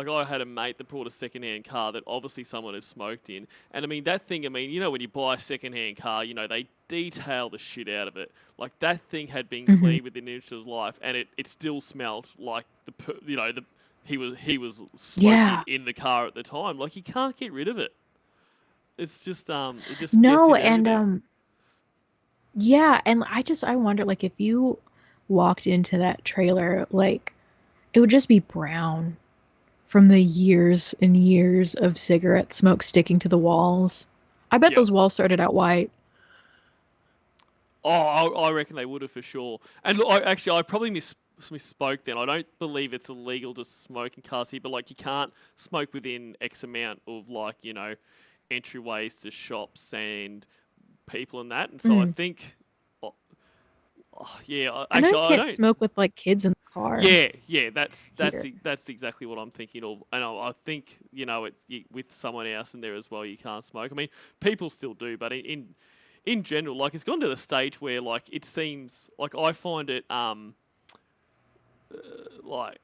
I had a mate that brought a second-hand car that obviously someone has smoked in, and I mean that thing. I mean, when you buy a second-hand car, they detail the shit out of it. Like that thing had been cleaned within an inch of his life, and it still smelled like he was smoking in the car at the time. Like you can't get rid of it. It's just it just gets No, in everything. and yeah, and I wonder like if you walked into that trailer, like it would just be brown from the years and years of cigarette smoke sticking to the walls. I bet Yep. those walls started out white. Oh, I reckon they would have for sure. And look, I probably misspoke then. I don't believe it's illegal to smoke in cars here, but you can't smoke within X amount of entryways to shops and people and that. And so I think, yeah, I know you I can't don't. smoke with like kids in the car. Yeah, that's Here. that's exactly what I'm thinking of, and I think with someone else in there as well, you can't smoke. I mean, people still do, but in general, it's gone to the stage where it seems like I find it like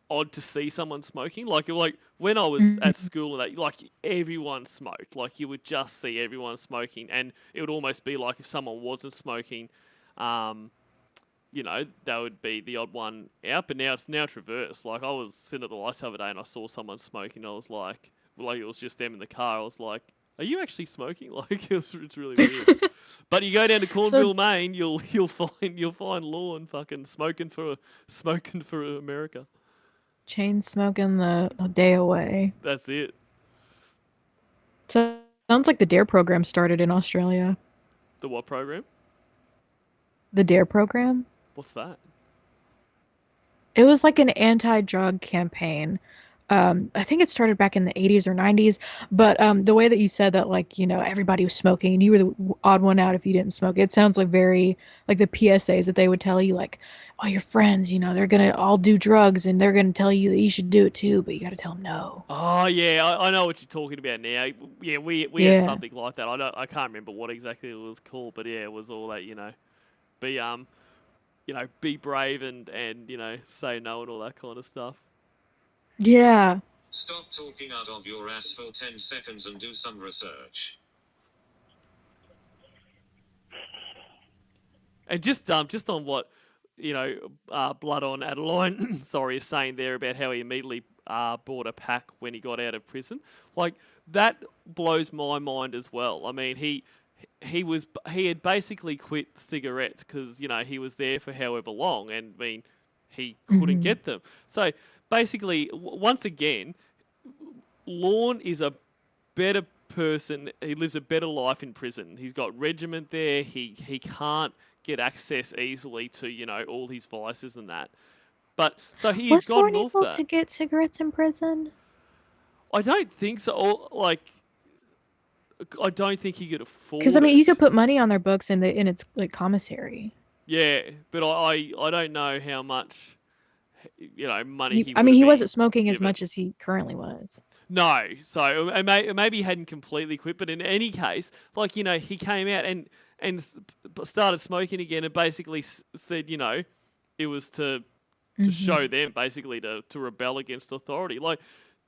odd to see someone smoking. Like when I was at school and that, everyone smoked. Like you would just see everyone smoking, and it would almost be like if someone wasn't smoking, that would be the odd one out. But now it's reversed. Like I was sitting at the lights the other day and I saw someone smoking. I was like it was just them in the car. I was like, are you actually smoking? It's really weird. But you go down to Cornwall, Maine, you'll find Lorne fucking smoking for America. Chain smoking the day away. That's it. So sounds like the DARE program started in Australia. The what program? The DARE program? What's that? It was like an anti-drug campaign. I think it started back in the 80s or 90s, but the way that you said that, everybody was smoking and you were the odd one out if you didn't smoke, it sounds like very like the PSAs that they would tell you, all your friends, they're going to all do drugs and they're going to tell you that you should do it too, but you got to tell them no. Oh, yeah, I know what you're talking about now. Yeah, we had something like that. I can't remember what exactly it was called, but yeah, it was all that, be brave and say no and all that kind of stuff. Yeah. Stop talking out of your ass for 10 seconds and do some research. And just on what Blood on Adeline, sorry, is saying there about how he immediately bought a pack when he got out of prison. Like, that blows my mind as well. I mean, he had basically quit cigarettes because he was there for however long, and I mean he couldn't Mhm. get them. So basically, once again, Lorne is a better person. He lives a better life in prison. He's got regiment there. He can't get access easily to all his vices and that. But so he had Was gotten Lorne off able that. to get cigarettes in prison? I don't think so. I don't think he could Because I afford mean, you could it. put money on their books in its like commissary. Yeah, but I don't know how much money he I would mean, have he been wasn't smoking as given. much as he currently was. No, so maybe he hadn't completely quit, but in any case, he came out and started smoking again, and basically said, it was to Hmm. show them basically to rebel against authority. Like,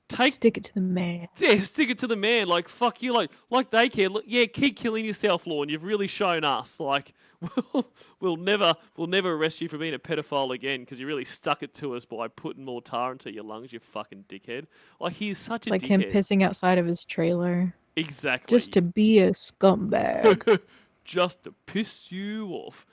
take Stick it to the man. yeah, stick it to the man. Like, fuck you. Like they care. Look, yeah, keep killing yourself, Lorne. You've really shown us. Like, we'll never arrest you for being a pedophile again because you really stuck it to us by putting more tar into your lungs. You fucking dickhead. Like, he's such It's a like him dickhead. pissing outside of his trailer just Exactly. to be a scumbag. Just to piss you off.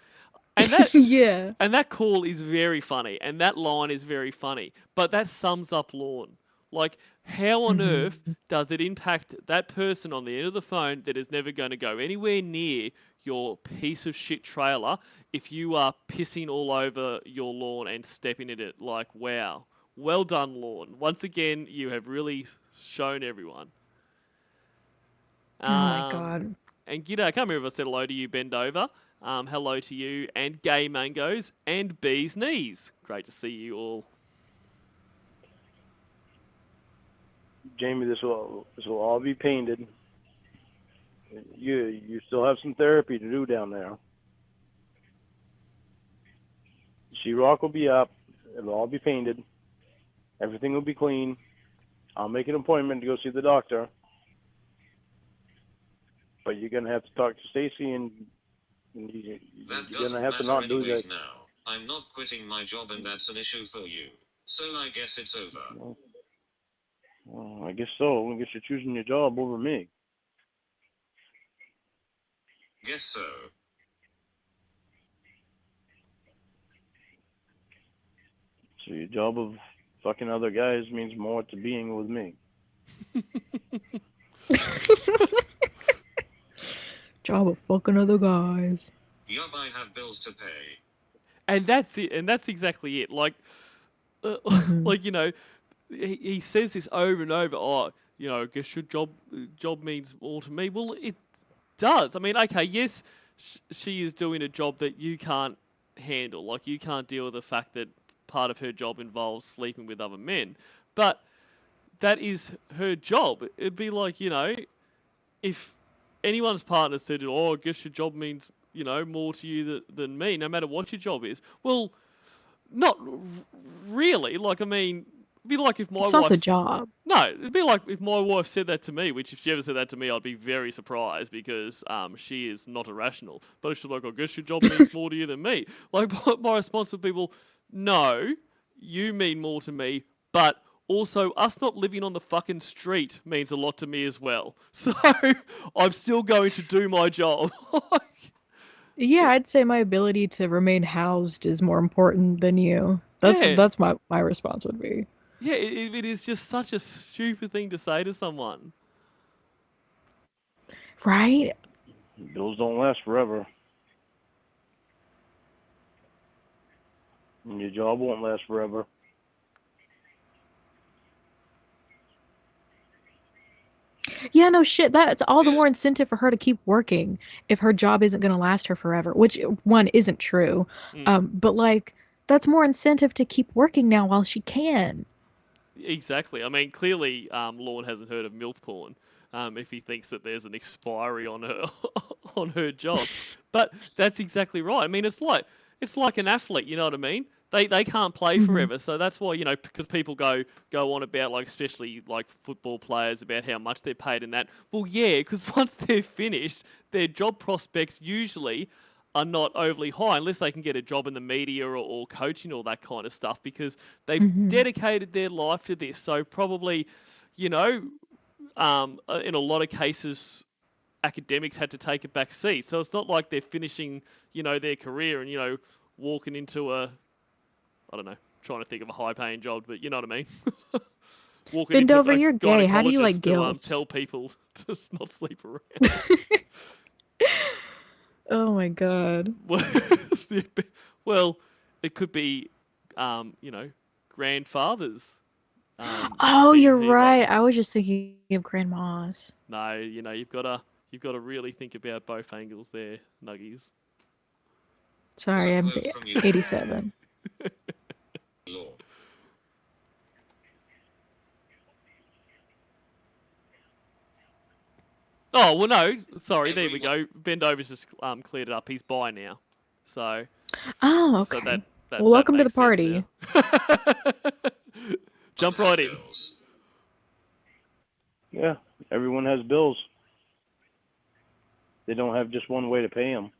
And that Yeah. and that call is very funny, and that line is very funny. But that sums up Lorne. Like, how on earth Hmm. does it impact that person on the end of the phone that is never going to go anywhere near your piece of shit trailer if you are pissing all over your lawn and stepping in it? Like, wow. Well done, Lorne. Once again, you have really shown everyone. Oh my Um, god. and G'day, I can't remember if I said hello to you, Bend Over. Hello to you, and Gay Mangoes, and Bee's Knees. Great to see you all. Jamie, this will all be painted. You still have some therapy to do down there. Sheetrock will be up. It'll all be painted. Everything will be clean. I'll make an appointment to go see the doctor. But you're gonna have to talk to Stacy, and you're That gonna doesn't have to matter not do that. anyways now. I'm not quitting my job and that's an issue for you. So I guess it's over. Well, I guess so. I guess you're choosing your job over me. Guess so. So your job of fucking other guys means more to being with me. Job of fucking other guys. Yup, I have bills to pay. And that's it. And that's exactly it. Like, Hmm. like he says this over and over. Oh, I guess your job means more to me. Well, it does. I mean, okay, yes, she is doing a job that you can't handle. Like, you can't deal with the fact that part of her job involves sleeping with other men. But that is her job. It'd be like, if anyone's partner said, "Oh, I guess your job means more to you than me, no matter what your job is." Well, not really. Like, I mean, it'd be like if my It's not the wife's job. no, it'd be like if my wife said that to me. Which, if she ever said that to me, I'd be very surprised because she is not irrational. But if she's like, "I guess your job means more to you than me," like, my response would be, "Well, no, you mean more to me, but." Also, us not living on the fucking street means a lot to me as well. So, I'm still going to do my job. Yeah, I'd say my ability to remain housed is more important than you. That's Yeah, that's my response would be. yeah, it is just such a stupid thing to say to someone. Right? Bills don't last forever, and your job won't last forever. Yeah, no shit. That's all the Here's more incentive for her to keep working if her job isn't going to last her forever, which one isn't true. Mm, But like that's more incentive to keep working now while she can. exactly. I mean, clearly, Lorne hasn't heard of MILF porn. If he thinks that there's an expiry on her on her job, but that's exactly right. I mean, it's like an athlete. You know what I mean? They can't play Hmm. forever, so that's why because people go on about, like, especially like football players, about how much they're paid and that. Well, yeah, because once they're finished, their job prospects usually are not overly high unless they can get a job in the media or coaching, all that kind of stuff, because they've Mhm. dedicated their life to this. So probably, you know, in a lot of cases, academics had to take a back seat. So it's not like they're finishing, their career and, walking into I don't know, trying to think of a high-paying job, but you know what I mean. Walking Bend into over, a you're gay. How do you like gynecologist to gilfs? tell people to not sleep around. Oh my god. Well, it could be, grandfathers Oh, being you're Heelborne. right. I was just thinking of grandmas. No, you've got to really think about both angles there, Nuggies. Sorry, So I'm quote from you, 87. Lorne. Oh well, no, sorry. There we Everyone. go. Bendover's just cleared it up. He's bi now, so Oh, so okay. that that Well, that welcome to the makes sense party. now. One Jump has right in. bills. Yeah, everyone has bills. They don't have just one way to pay them.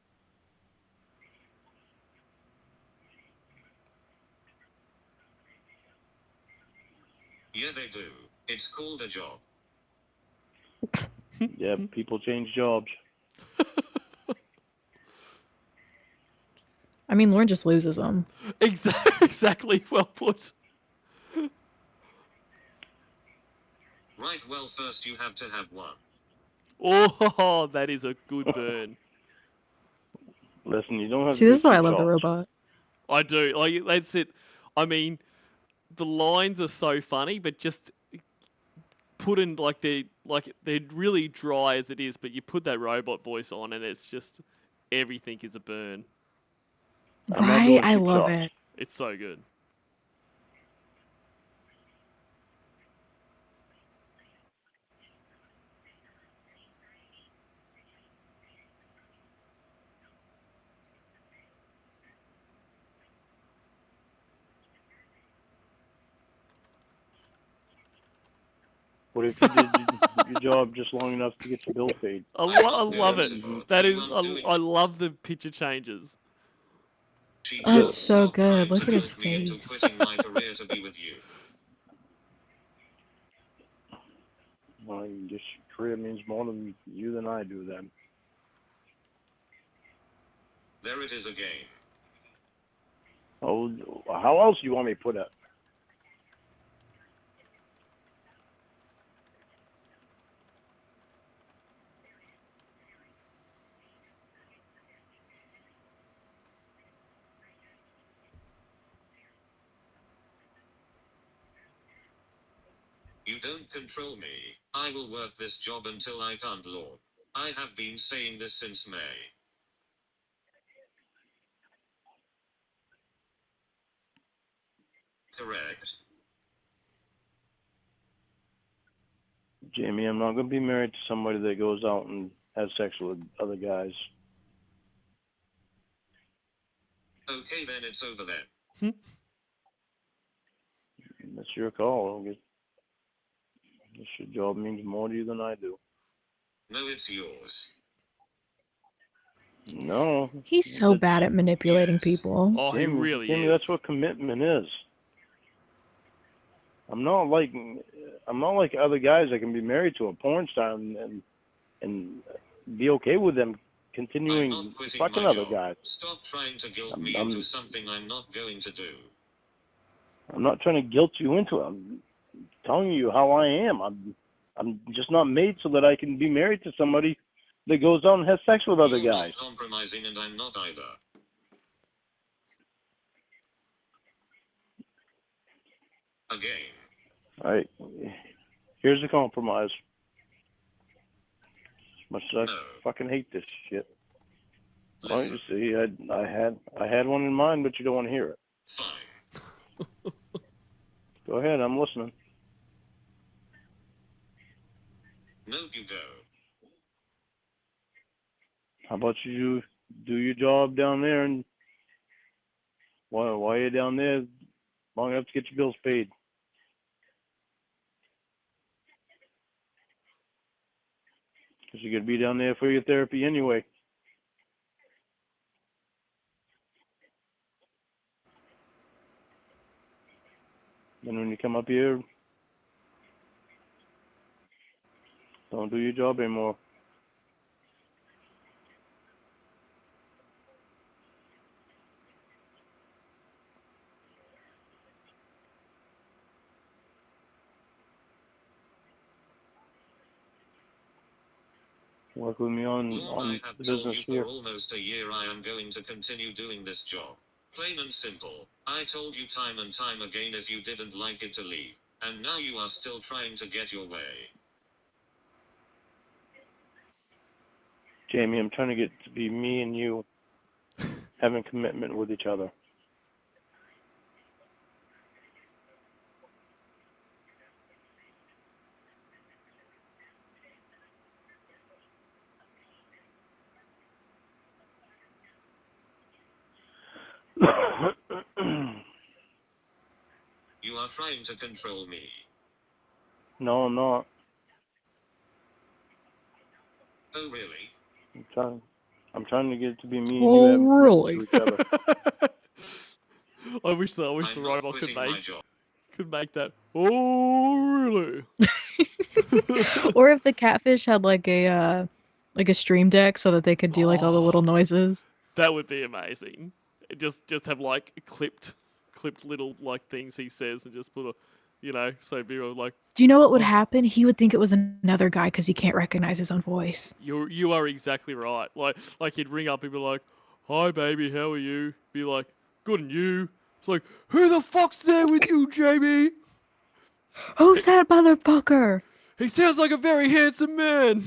Yeah, they do. It's called a job. Yeah, people change jobs. I mean, Lorne just loses them. Exactly. Well put. Right, well, first you have to have one. Oh, that is a good burn. Listen, you don't have See, to this be is why too I love the soft. robot. I do. Like that's it. I mean, the lines are so funny, but just put in they're really dry as it is, but you put that robot voice on and it's just everything is a burn. I'm not Right? doing I too love soft. it. It's so good. What if you did your job just long enough to get your bills paid? I'm I not love going it. to Mhm. That put you is, on doing. I love the picture changes. She Oh, So, it's just so stop good. trying to Look at his guilt me into face. quitting my career to be with you. well, your career means more to you than I do then. There it is again. Oh, how else do you want me to put it? You don't control me. I will work this job until I can't, Lord. I have been saying this since May. Correct. Jamie, I'm not going to be married to somebody that goes out and has sex with other guys. Okay, then it's over then. That's your call. Guess your job means more to you than I do. No, it's yours. No, He's so that's, bad at manipulating Yes. people. Oh, he really Jamie, that's is. what commitment is. I'm not like other guys that can be married to a porn star and be okay with them I'm not continuing quitting fucking my other job. guys. Stop trying to guilt I'm me into I'm something I'm not going to do. I'm not trying to guilt you into it. I'm telling you how I am. I'm just not made so that I can be married to somebody that goes out and has sex with other You're guys. not compromising, and I'm not either. Again. All right, here's the compromise. As much as I No. fucking hate this shit. Well, Listen. you see, I had one in mind, but you don't want to hear it. Fine. Go ahead, I'm listening. Nope, you go. How about you do your job down there, and while you're down there, long enough to get your bills paid. Because you're going to be down there for your therapy anyway. Then when you come up here, don't do your job anymore. Work with me on Lorne, I the have told business you here. for almost a year I am going to continue doing this job. Plain and simple. I told you time and time again if you didn't like it to leave. And now you are still trying to get your way. Jamie, I'm trying to get to be me and you having commitment with each other. You are trying to control me. No, I'm not. Oh really? I'm trying to get it to be me and you Oh, having commitment really? to each other. I wish the I'm not robot quitting my job. could make that. Oh, really? Or if the catfish had like a stream deck so that they could do like all the little noises. That would be amazing. Just have like clipped little like things he says and just put a, so Vero like, Do you know what would oh, happen? He would think it was another guy because he can't recognize his own voice. you are exactly right. Like he'd ring up and be like, "Hi baby, how are you?" Be like, "Good and you?" It's like, "Who the fuck's there with you, Jamie? Who's that motherfucker? He sounds like a very handsome man."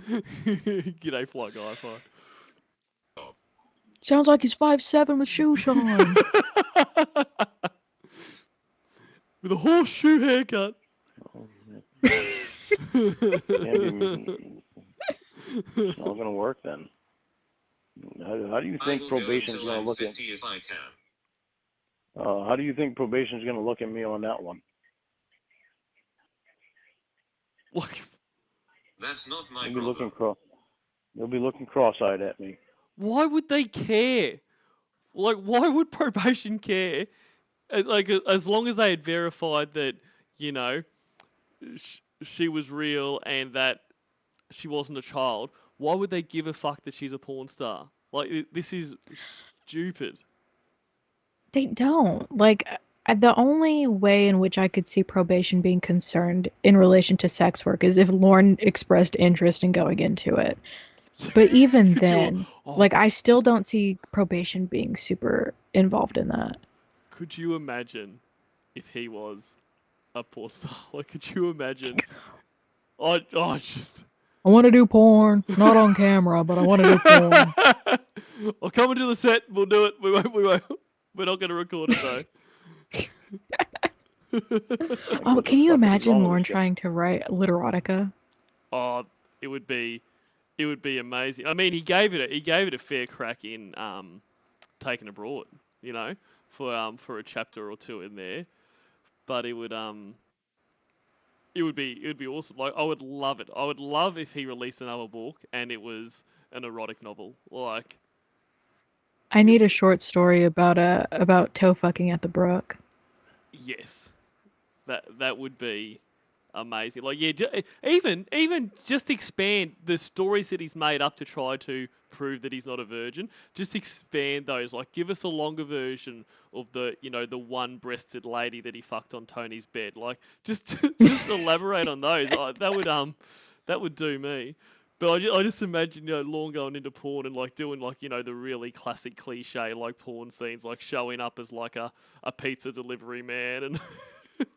G'day, fly guy. Fine. Sounds like he's 5'7" with shoes on. With a horseshoe haircut. It's not going to work then. How do you think probation's going to look at? If I can. How do you think probation's going to look at me on that one? Like, That's not my They'll be problem. they'll be looking cross-eyed at me. why would they care? Like, why would probation care? Like, as long as they had verified that, you know, she was real and that she wasn't a child, why would they give a fuck that she's a porn star? Like, this is stupid. They don't. Like, the only way in which I could see probation being concerned in relation to sex work is if Lorne expressed interest in going into it. But even then, like, I still don't see probation being super involved in that. Could you imagine if he was a porn star? Like, could you imagine? I just. I want to do porn, not on camera, but I want to do porn. I'll come into the set. We'll do it. We won't. We're not going to record it though. Oh, can you Fuck is imagine wrong with Lorne this guy? trying to write literotica? Oh, it would be amazing. I mean, he gave it a fair crack in Taken Abroad, for a chapter or two in there. But it would be awesome. Like, I would love it. I would love if he released another book and it was an erotic novel. Like, I need a short story about toe fucking at the brook. yes, that would be amazing. Like, yeah, even just expand the stories that he's made up to try to prove that he's not a virgin. Just expand those. Like, give us a longer version of the one-breasted lady that he fucked on Tony's bed. Like, just elaborate on those. That would do me. But I just imagine, Lorne going into porn and like doing like, the really classic cliche like porn scenes, like showing up as like a pizza delivery man and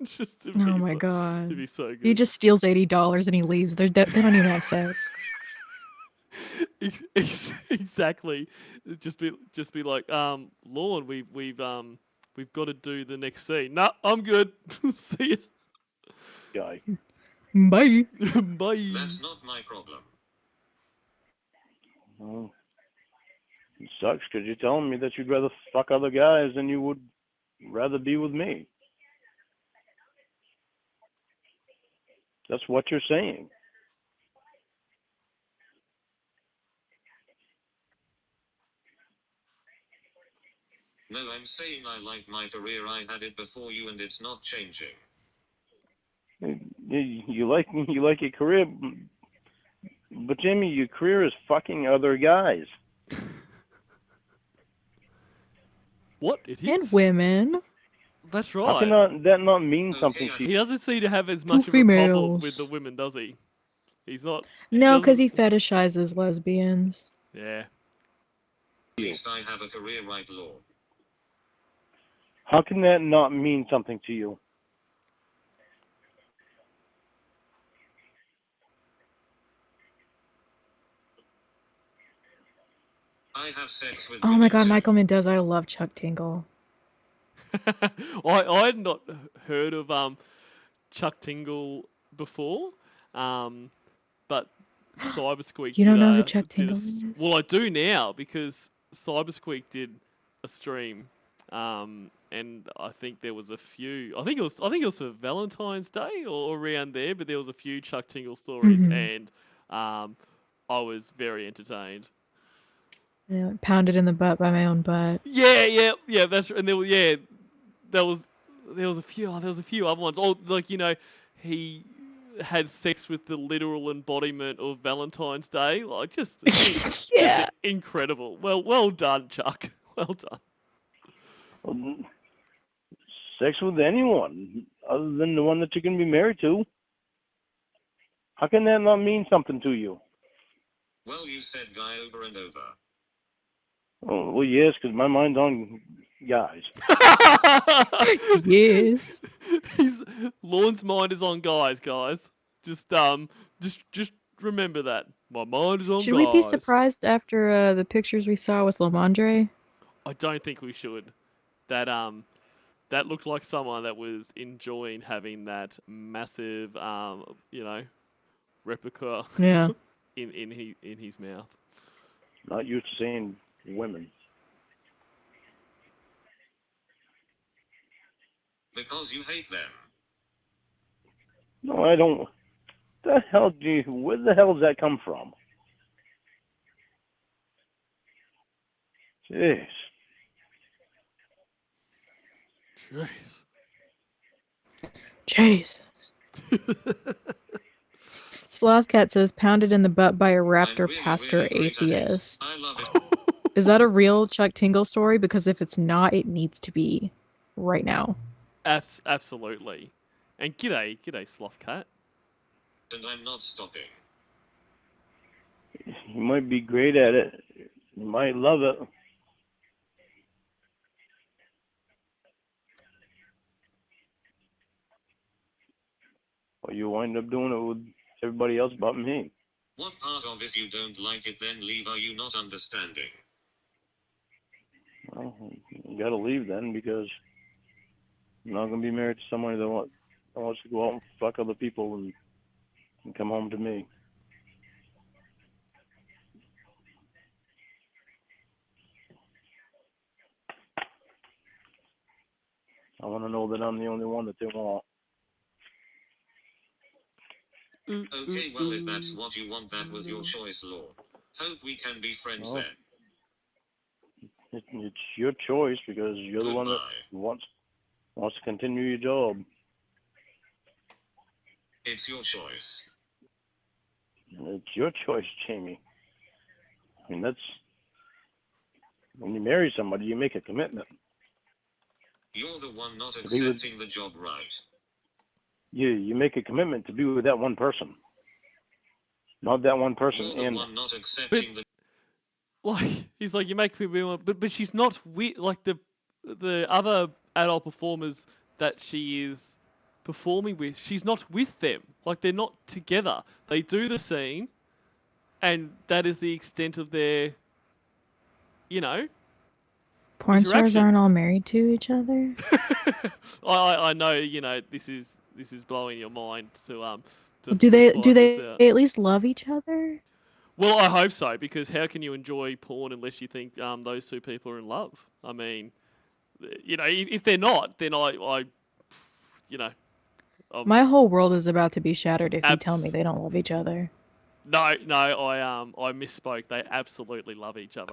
just to Oh be my so, to god. be so He good. just steals $80 and he leaves. They don't even have sex. Exactly. Just be like, Lorne, we've got to do the next scene. Nah, I'm good. See ya. Guy. Bye. Bye. That's not my problem. Well, it sucks because you're telling me that you'd rather fuck other guys than you would rather be with me. That's what you're saying. No, I'm saying I like my career. I had it before you, and it's not changing. You like your career, but Jimmy, your career is fucking other guys. What? It And is? women. That's How can right. that not mean something Okay, to you? He doesn't seem to have as Two much of a problem with the females. women, does he? He's not. He No, because doesn't. he fetishizes lesbians. Yeah. at least I have a career, right, Lorne? How can that not mean something to you? I have sex with Oh my women god, too. Michael Mendoza, I love Chuck Tingle. I had not heard of Chuck Tingle before, but Cybersqueak You don't know who Chuck did a Tingle is? well. I do now because Cybersqueak did a stream, and I think there was a few. I think it was for Valentine's Day or around there, but there was a few Chuck Tingle stories, Mm-hmm. and I was very entertained. Yeah, pounded in the butt by my own butt. Yeah. That's and there was there was there was a few there was a few other ones. Oh, like he had sex with the literal embodiment of Valentine's Day. Like just Yeah. incredible. Well done, Chuck. Well done. Well, sex with anyone other than the one that you're going to be married to. How can that not mean something to you? Well, you said guy over and over. Oh, well, yes, because my mind's on guys. Yes. He's Lorne's mind is on guys. Just remember that. My mind is on Should we be guys. surprised after the pictures we saw with Lamondre? I don't think we should. That that looked like someone that was enjoying having that massive replica Yeah. in his mouth. Not used to seeing women. Because you hate them. No, I don't. Where the hell does that come from? Jeez. Jeez. Jesus. Slavcat says pounded in the butt by a I'm raptor really, pastor really great at it. atheist. I love it. Is that a real Chuck Tingle story? Because if it's not, it needs to be right now. Absolutely. And g'day Slothcat. And I'm not stopping. You might be great at it. You might love it. Or you wind up doing it with everybody else but me. What part of if you don't like it then leave are you not understanding? Well, you gotta leave then because I'm not gonna be married to somebody that wants to go out and fuck other people and come home to me. I want to know that I'm the only one that they want. Okay, well if that's what you want, that was your choice, Lord. Hope we can be friends Well, then. it's your choice because you're the one that Goodbye. wants to continue your job. It's your choice. It's your choice, Jamie. I mean, that's when you marry somebody, you make a commitment. You're the one not To be with, accepting the job right. you make a commitment to be with that one person, not that one person. You're the And one not accepting the. Like he's like you make people but she's not with like the other adult performers that she is performing with. She's not with them. Like they're not together. They do the scene, and that is the extent of their Porn stars interaction. aren't all married to each other. I know this is blowing your mind to Do to they find this out. at least love each other? Well, I hope so, because how can you enjoy porn unless you think those two people are in love? I mean, if they're not, then you know, I'm My whole world is about to be shattered if you tell me abs. they don't love each other. No, I misspoke. They absolutely love each other.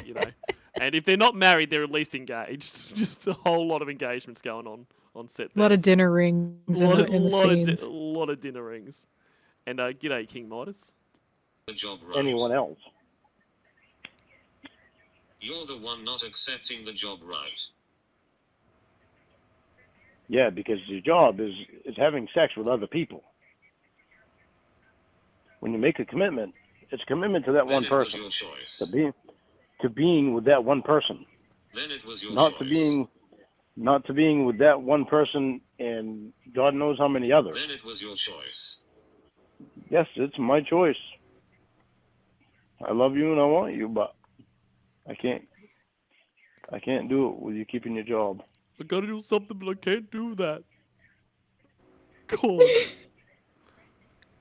You know, And if they're not married, they're at least engaged. Just a whole lot of engagements going on set A there. lot of dinner rings in the scenes. A lot of dinner rings. And g'day, King Midas. The job right. Anyone else? You're the one not accepting the job right. Yeah, because your job is having sex with other people. When you make a commitment, it's a commitment to that Then one it person. was your choice. To being with that one person. Then it was your Not choice. to being with that one person and God knows how many others. Then it was your choice. Yes, it's my choice. I love you and I want you, but I can't do it with you keeping your job. I gotta do something, but I can't do that. God.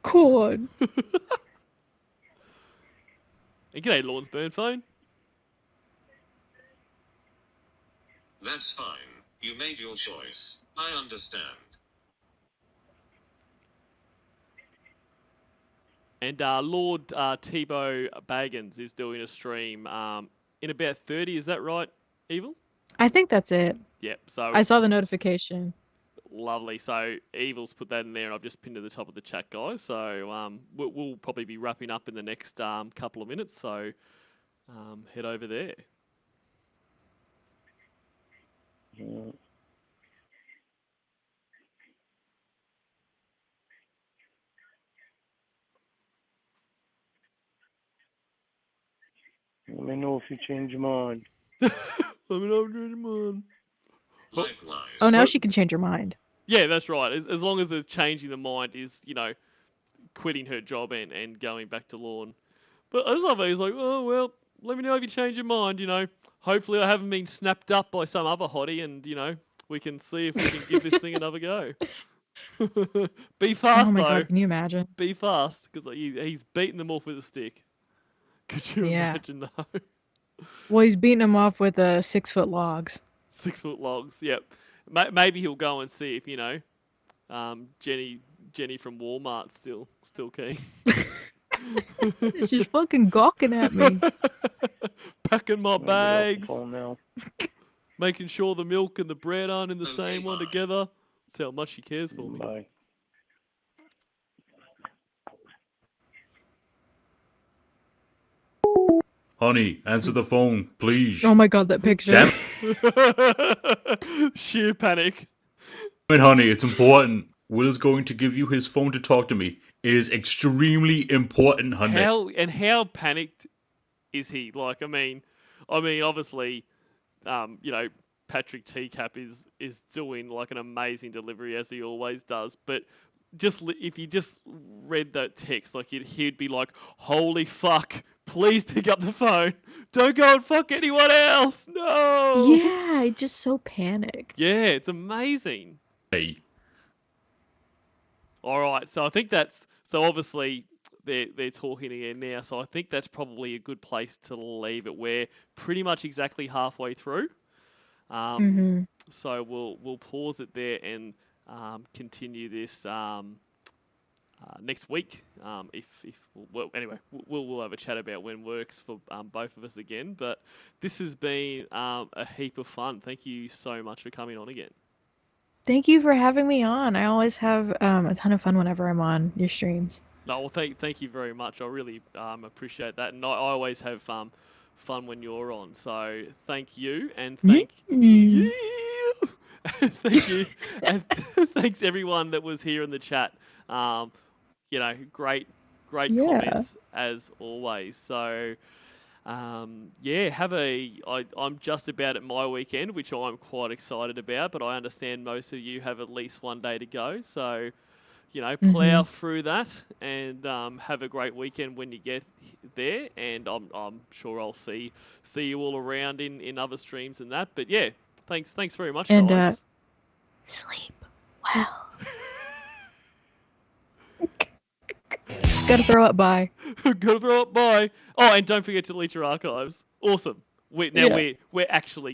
God. And g'day, Lorne's burn phone. That's fine. You made your choice. I understand. And Lord Tebow Baggins is doing a stream in about 30. Is that right, Evil? I think that's it. Yep. So I saw the notification. lovely. So Evil's put that in there, and I've just pinned to the top of the chat, guys. So we'll probably be wrapping up in the next couple of minutes. So head over there. Let me know if you change your mind. Let me know if you change your mind. Likewise. Oh, now she can change her mind. Yeah, that's right. As long as the changing the mind is, quitting her job and going back to Lorne. But I just love it. He's like, oh, well, let me know if you change your mind, Hopefully I haven't been snapped up by some other hottie and, we can see if we can give this thing another go. Be fast, Oh my though. God, can you imagine? Be fast, because he's beating them off with a stick. Could you imagine, though? Well, he's beating them off with 6-foot logs. 6-foot logs, yep. Maybe he'll go and see if, Jenny from Walmart still keen. She's fucking gawking at me. Packing my I'm gonna get off the bags, phone now. making sure the milk and the bread aren't in the Okay, same one bye. together. That's how much she cares for me. Bye. Honey, answer the phone, please. Oh my God, that picture. Damn Sheer panic. it, honey, it's important. Will is going to give you his phone to talk to me. It is extremely important, honey. How panicked is he? Like, I mean, obviously, Patrick Teacup is doing like an amazing delivery as he always does. But if you just read that text, like he'd be like, "Holy fuck! Please pick up the phone. Don't go and fuck anyone else. No." Yeah, just so panicked. Yeah, it's amazing. Hey. All right, so I think so. Obviously, they're talking again now, so I think that's probably a good place to leave it. We're pretty much exactly halfway through. So we'll pause it there and continue this next week. Anyway, we'll have a chat about when works for both of us again. But this has been a heap of fun. Thank you so much for coming on again. Thank you for having me on. I always have a ton of fun whenever I'm on your streams. No, well, thank you very much. I really appreciate that, and I always have fun when you're on. So thank you, and thank you, thank you, and thanks everyone that was here in the chat. Great comments as always. So. I'm just about at my weekend, which I'm quite excited about, but I understand most of you have at least one day to go. So, plow through that and have a great weekend when you get there. And I'm sure I'll see you all around in other streams and that. But yeah, thanks very much, and, guys. Sleep well. Gotta throw up, bye. Gotta throw up, bye. Oh, and don't forget to delete your archives. Awesome. We're actually